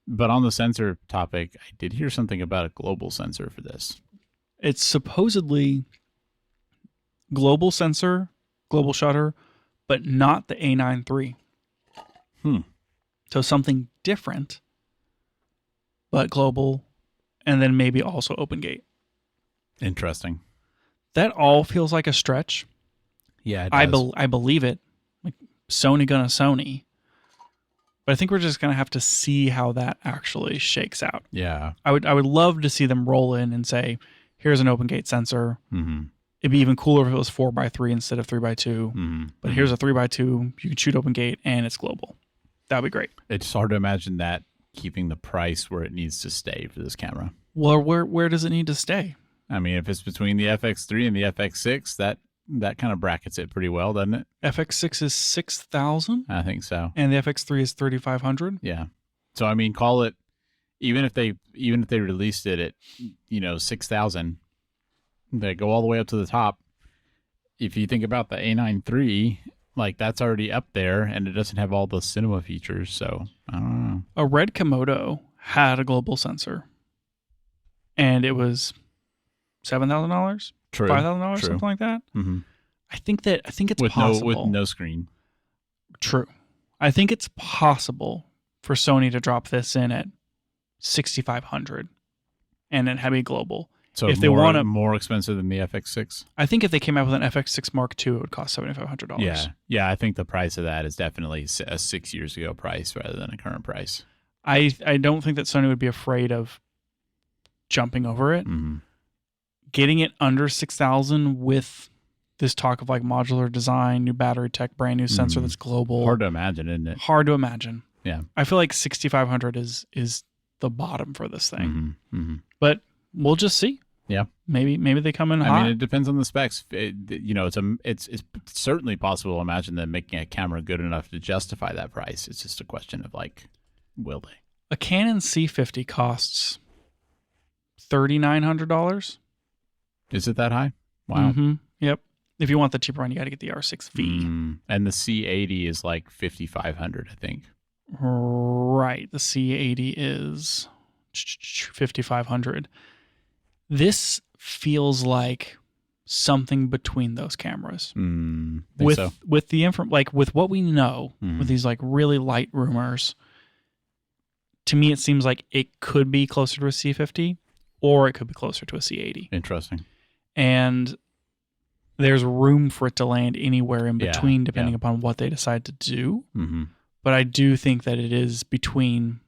But on the sensor topic, I did hear something about a global sensor for this. It's supposedly global sensor, global shutter, but not the A9 III. So something different, but global, and then maybe also open gate. Interesting. That all feels like a stretch. Yeah, it does. I believe it. Like Sony gonna Sony. But I think we're just gonna have to see how that actually shakes out. Yeah. I would love to see them roll in and say, here's an open gate sensor. Mm-hmm. It'd be even cooler if it was 4x3 instead of 3x2. But here's a 3x2. You can shoot open gate and it's global. That'd be great. It's hard to imagine that keeping the price where it needs to stay for this camera. Well, where does it need to stay? I mean, if it's between the FX3 and the FX6, that kind of brackets it pretty well, doesn't it? FX6 is 6,000. I think so. And the FX3 is 3,500. Yeah. So I mean, call it even if they released it at 6,000, they go all the way up to the top. If you think about the A9 III, like that's already up there, and it doesn't have all the cinema features. So I don't know. A red Komodo had a global sensor, and it was $7,000, True. $5,000, something like that. Mm-hmm. I think it's with possible. with no screen. True. I think it's possible for Sony to drop this in at 6,500, and then have a global. So if they want more expensive than the FX6. I think if they came out with an FX6 Mark II, it would cost $7,500. Yeah. I think the price of that is definitely a 6 years ago price rather than a current price. I don't think that Sony would be afraid of jumping over it. Mm-hmm. Getting it under 6,000 with this talk of like modular design, new battery tech, brand new sensor that's global. Hard to imagine, isn't it? Hard to imagine. Yeah. I feel like 6,500 is the bottom for this thing. Mm-hmm. Mm-hmm. But we'll just see. Yeah. Maybe they come in hot. I mean, it depends on the specs. It's certainly possible to imagine them making a camera good enough to justify that price. It's just a question of like, will they? A Canon C50 costs $3,900. Is it that high? Wow. Mm-hmm. Yep. If you want the cheaper one, you got to get the R6V. And the C80 is like 5,500, I think. Right. The C80 is 5,500. This feels like something between those cameras. Think so. With the with what we know, with these like really light rumors, to me it seems like it could be closer to a C50 or it could be closer to a C80. Interesting. And there's room for it to land anywhere in between depending upon what they decide to do. Mm-hmm. But I do think that it is between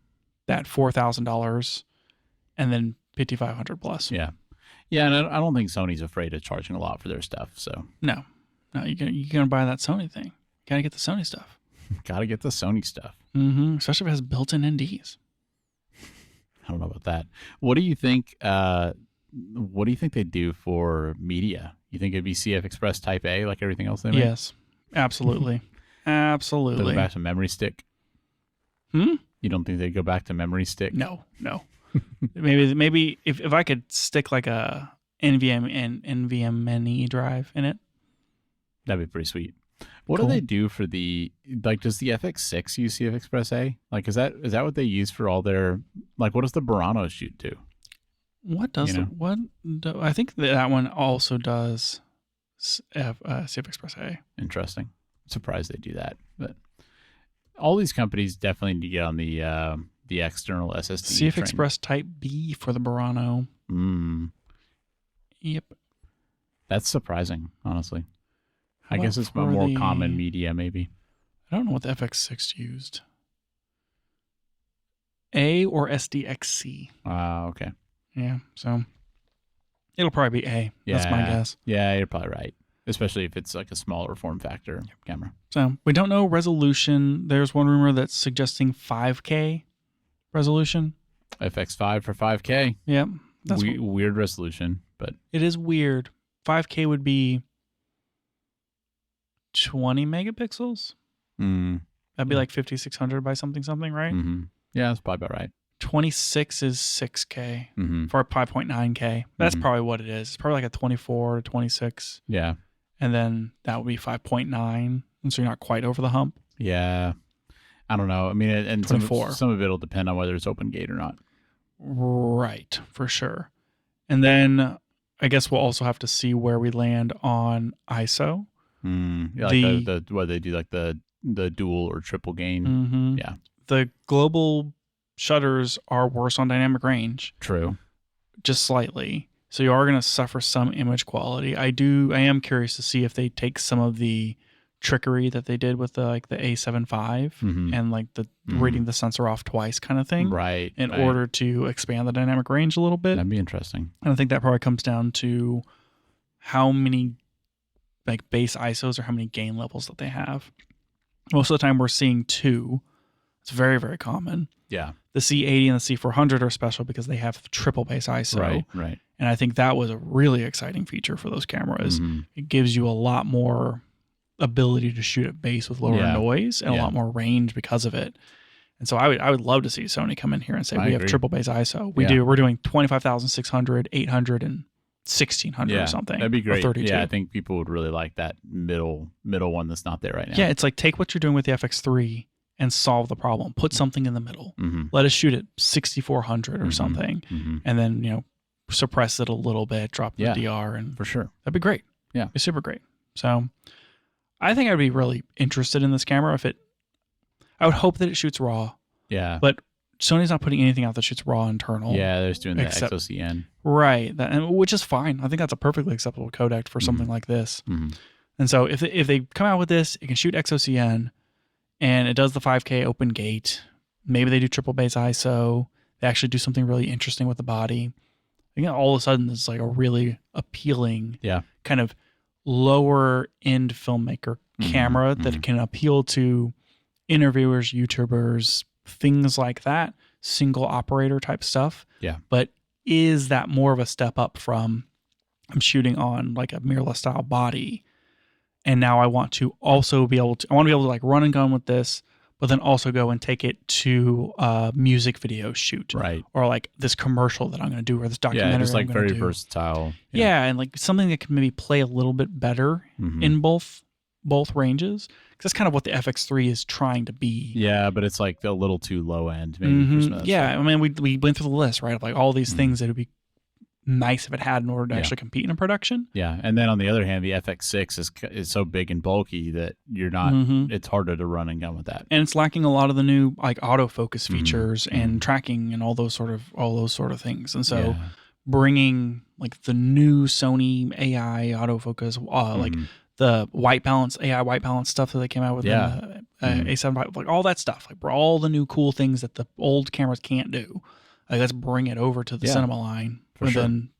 that $4,000 and then 5,500 plus. Yeah. Yeah, and I don't think Sony's afraid of charging a lot for their stuff. So No, you're gonna buy that Sony thing. Gotta get the Sony stuff. Gotta get the Sony stuff. Mm-hmm. Especially if it has built-in NDs. I don't know about that. What do you think? What do you think they do for media? You think it'd be CF Express Type A like everything else they make? Yes, absolutely, absolutely. Go back to memory stick. You don't think they'd go back to memory stick? No. maybe if I could stick like a NVMe drive in it, that'd be pretty sweet. What do they do for the does the FX6 use CF Express A? Like is that what they use for all their what does the Burano shoot do? What does I think that one also does CF Express A. Interesting. I'm surprised they do that, but all these companies definitely need to get on the external SSD. CF Express Type B for the Burano. Yep. That's surprising, honestly. I guess it's more common media, maybe. I don't know what the FX6 used. A or SDXC. Okay. Yeah, so it'll probably be A. Yeah, that's my guess. Yeah, you're probably right. Especially if it's like a smaller form factor camera. So we don't know resolution. There's one rumor that's suggesting 5K resolution. FX5 for 5K. Yep. That's weird resolution, but it is weird. 5K would be 20 megapixels. That'd be like 5,600 by something, right? Yeah, that's probably about right. 26 is 6K for 5.9K. That's probably what it is. It's probably like a 24 to 26. Yeah. And then that would be 5.9. And so you're not quite over the hump. Yeah. I don't know. I mean, and 24. Some of it will depend on whether it's open gate or not. Right, for sure. And then I guess we'll also have to see where we land on ISO. Yeah, like what they do, like the dual or triple gain. Yeah. The global shutters are worse on dynamic range. True. Just slightly. So you are going to suffer some image quality. I am curious to see if they take some of the trickery that they did with the A7 and like the reading the sensor off twice kind of thing. Right. In order to expand the dynamic range a little bit. That'd be interesting. And I think that probably comes down to how many like base ISOs or how many gain levels that they have. Most of the time we're seeing 2. It's very, very common. Yeah. The C80 and the C400 are special because they have triple base ISO. Right. And I think that was a really exciting feature for those cameras. It gives you a lot more ability to shoot at base with lower noise and a lot more range because of it. And so I would love to see Sony come in here and say, we have triple base ISO. We're doing 25,600, 800, and 1,600 or something. That'd be great. 32. Yeah, I think people would really like that middle one that's not there right now. Yeah, it's like take what you're doing with the FX3 and solve the problem. Put something in the middle. Let us shoot at 6,400 or something, and then suppress it a little bit, drop the DR, and for sure that'd be great. Yeah, it's super great. So I think I'd be really interested in this camera I would hope that it shoots RAW. Yeah, but Sony's not putting anything out that shoots RAW internal. Yeah, they're just doing the XOCN. Right, which is fine. I think that's a perfectly acceptable codec for something like this. And so if they come out with this, it can shoot XOCN. And it does the 5K open gate, Maybe they do triple base ISO. They actually do something really interesting with the body. I think all of a sudden it's like a really appealing kind of lower end filmmaker camera that can appeal to interviewers, YouTubers, things like that, single operator type stuff. Yeah. But is that more of a step up from I'm shooting on like a mirrorless style body, and now I want to also be able to like run and gun with this, but then also go and take it to a music video shoot, right? Or like this commercial that I'm going to do, or this documentary. Yeah, just like I'm very do. versatile. Yeah, and like something that can maybe play a little bit better in both ranges. Because that's kind of what the FX3 is trying to be. Yeah, but it's like a little too low end, maybe. Yeah, I mean, we went through the list, right? Of like all these things that would be nice if it had in order to actually compete in a production. Yeah, and then on the other hand, the FX6 is so big and bulky that you're not. It's harder to run and gun with that, and it's lacking a lot of the new like autofocus features and tracking and all those sort of things. And so bringing like the new Sony AI autofocus, like the white balance AI white balance stuff that they came out with, the A7, like all that stuff, like all the new cool things that the old cameras can't do. Like let's bring it over to the cinema line. For sure. Then,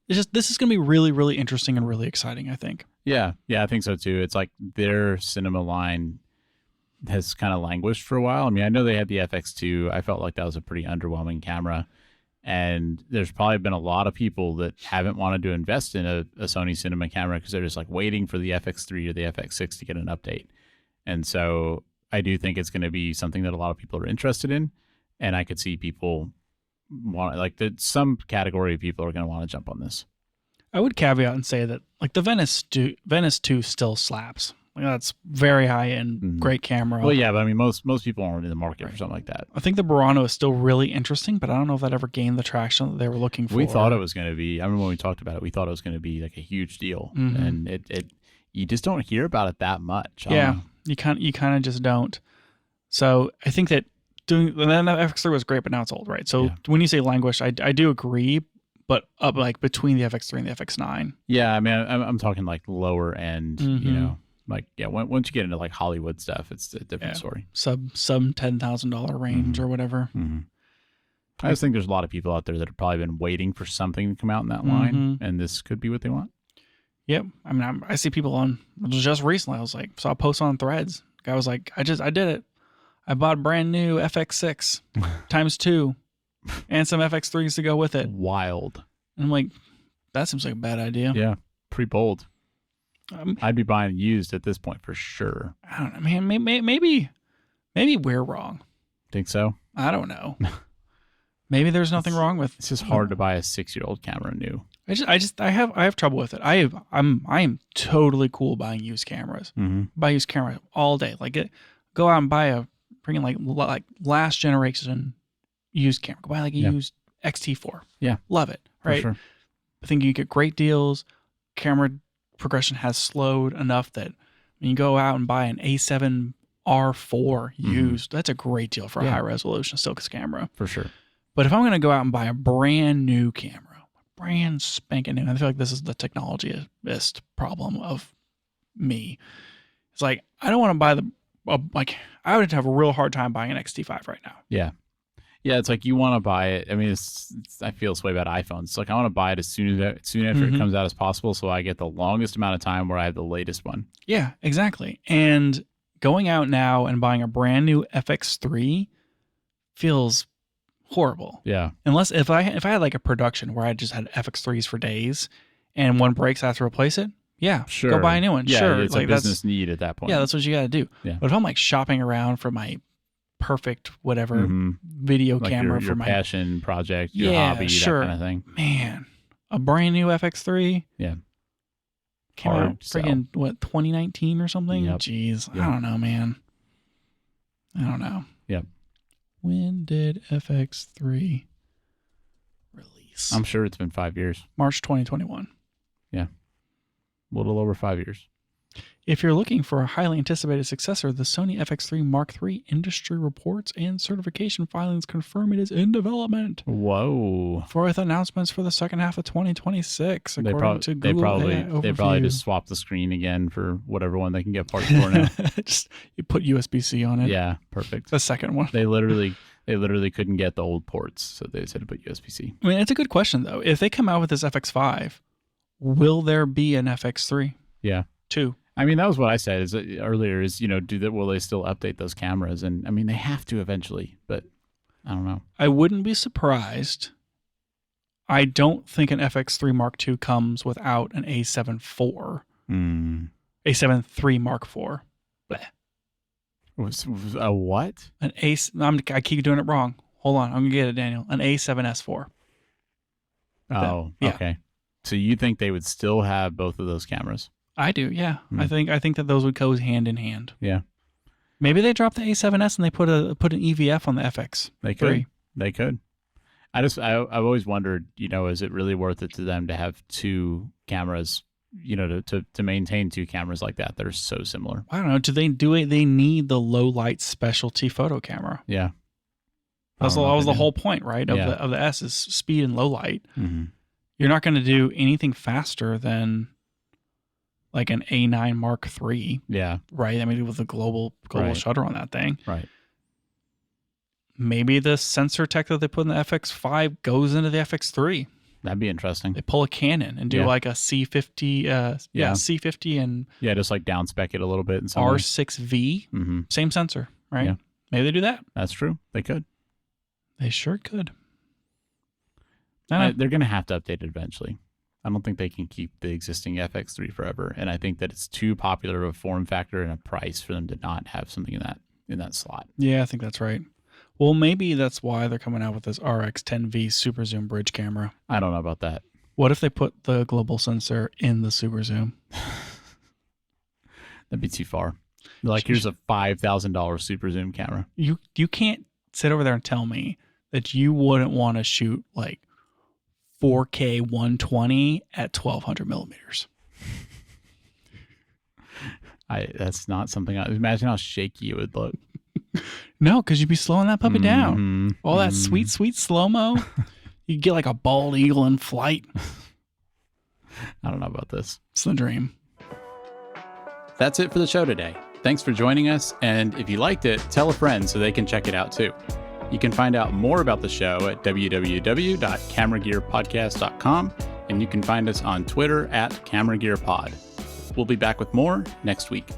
this is going to be really, really interesting and really exciting, I think. Yeah, I think so too. It's like their cinema line has kind of languished for a while. I mean, I know they had the FX2. I felt like that was a pretty underwhelming camera. And there's probably been a lot of people that haven't wanted to invest in a Sony cinema camera because they're just like waiting for the FX3 or the FX6 to get an update. And so I do think it's going to be something that a lot of people are interested in. And I could see people some category of people are going to want to jump on this. I would caveat and say that like the Venice 2 still slaps. Like that's very high end, great camera. Well, yeah, but I mean most people aren't in the market for something like that. I think the Burano is still really interesting, but I don't know if that ever gained the traction that they were looking for. We thought it was going to be. I remember when we talked about it, we thought it was going to be like a huge deal, and it you just don't hear about it that much. You kind of just don't. So I think that. Then the FX3 was great, but now it's old, right? So when you say languish, I do agree, but up like between the FX3 and the FX9. Yeah, I mean, I'm talking like lower end, you know, like once you get into like Hollywood stuff, it's a different story. Sub $10,000 range or whatever. I just think there's a lot of people out there that have probably been waiting for something to come out in that line, and this could be what they want. Yep, I mean, I see people on just recently. I was like, saw a post on Threads. Guy was like, I did it. I bought a brand new FX6 ×2 and some FX3s to go with it. Wild. And I'm like, that seems like a bad idea. Yeah, pretty bold. I'd be buying used at this point for sure. I don't know, man. Maybe we're wrong. Think so? I don't know. Maybe there's nothing wrong with. It's just hard to buy a 6-year-old camera new. I have trouble with it. I am totally cool buying used cameras. Buy used camera all day. Like go out and buy a freaking like last generation used camera. Go buy like a used XT4. Yeah, love it. Right. For sure. I think you get great deals. Camera progression has slowed enough that when you go out and buy an A7R4 used, that's a great deal for a high resolution Silkus camera. For sure. But if I'm going to go out and buy a brand new camera, brand spanking new, I feel like this is the technologist problem of me. It's like, I don't want to buy I would have a real hard time buying an XT5 right now. Yeah. Yeah, it's like you want to buy it. I mean, I feel this way about iPhones. It's like I want to buy it as soon after it comes out as possible so I get the longest amount of time where I have the latest one. Yeah, exactly. And going out now and buying a brand new FX3 feels horrible. Yeah. Unless if I had like a production where I just had FX3s for days and one breaks, I have to replace it. Yeah, sure. Go buy a new one. Yeah, sure. It's like a business need at that point. Yeah, that's what you got to do. Yeah. But if I'm like shopping around for my perfect whatever video like camera your for my passion project, your hobby, that kind of thing. Man, a brand new FX3. Yeah. Came out freaking 2019 or something? Yep. Jeez. Yep. I don't know, man. I don't know. Yep. When did FX3 release? I'm sure it's been 5 years. March 2021. Yeah. A little over 5 years. If you're looking for a highly anticipated successor, the Sony FX3 Mark III industry reports and certification filings confirm it is in development. Whoa. With announcements for the second half of 2026, according to they Google probably overview. just swap the screen again for whatever one they can get parts for now. Just you put USB-C on it. Yeah, perfect. The second one. They literally couldn't get the old ports, so they just had to put USB-C. I mean, it's a good question though. If they come out with this FX5, will there be an FX3? Yeah. 2. I mean, that was what I said earlier is, will they still update those cameras? And I mean, they have to eventually, but I don't know. I wouldn't be surprised. I don't think an FX3 Mark II comes without an A7 IV. A7 III Mark IV. Blech. Was a what? I keep doing it wrong. Hold on. I'm going to get it, Daniel. An A7S4. Oh, yeah. Okay. So you think they would still have both of those cameras? I do, yeah. I think that those would go hand in hand. Yeah. Maybe they drop the A7S and they put an EVF on the FX. They could. They could. I've always wondered, is it really worth it to them to have two cameras, to maintain two cameras like that are so similar? I don't know. They need the low light specialty photo camera? Yeah. That was the whole point, right? Of the S is speed and low light. Mm-hmm. You're not going to do anything faster than like an A9 Mark III. Yeah. Right? I mean, with a global shutter on that thing. Right. Maybe the sensor tech that they put in the FX5 goes into the FX3. That'd be interesting. They pull a Canon and do like a C50, C50 and just like down spec it a little bit. In some R6V, same sensor, right? Yeah. Maybe they do that. That's true. They could. They sure could. They're going to have to update it eventually. I don't think they can keep the existing FX3 forever, and I think that it's too popular of a form factor and a price for them to not have something in that slot. Yeah, I think that's right. Well, maybe that's why they're coming out with this RX10V super zoom bridge camera. I don't know about that. What if they put the global sensor in the super zoom? That'd be too far. Like, here's a $5,000 super zoom camera. You can't sit over there and tell me that you wouldn't want to shoot like 4K 120 at 1200 millimeters. That's not something. Imagine how shaky it would look. No, because you'd be slowing that puppy down. All that sweet slow mo. You get like a bald eagle in flight. I don't know about this. It's the dream. That's it for the show today. Thanks for joining us, and if you liked it, tell a friend so they can check it out too. You can find out more about the show at www.cameragearpodcast.com, and you can find us on Twitter @CameraGearPod. We'll be back with more next week.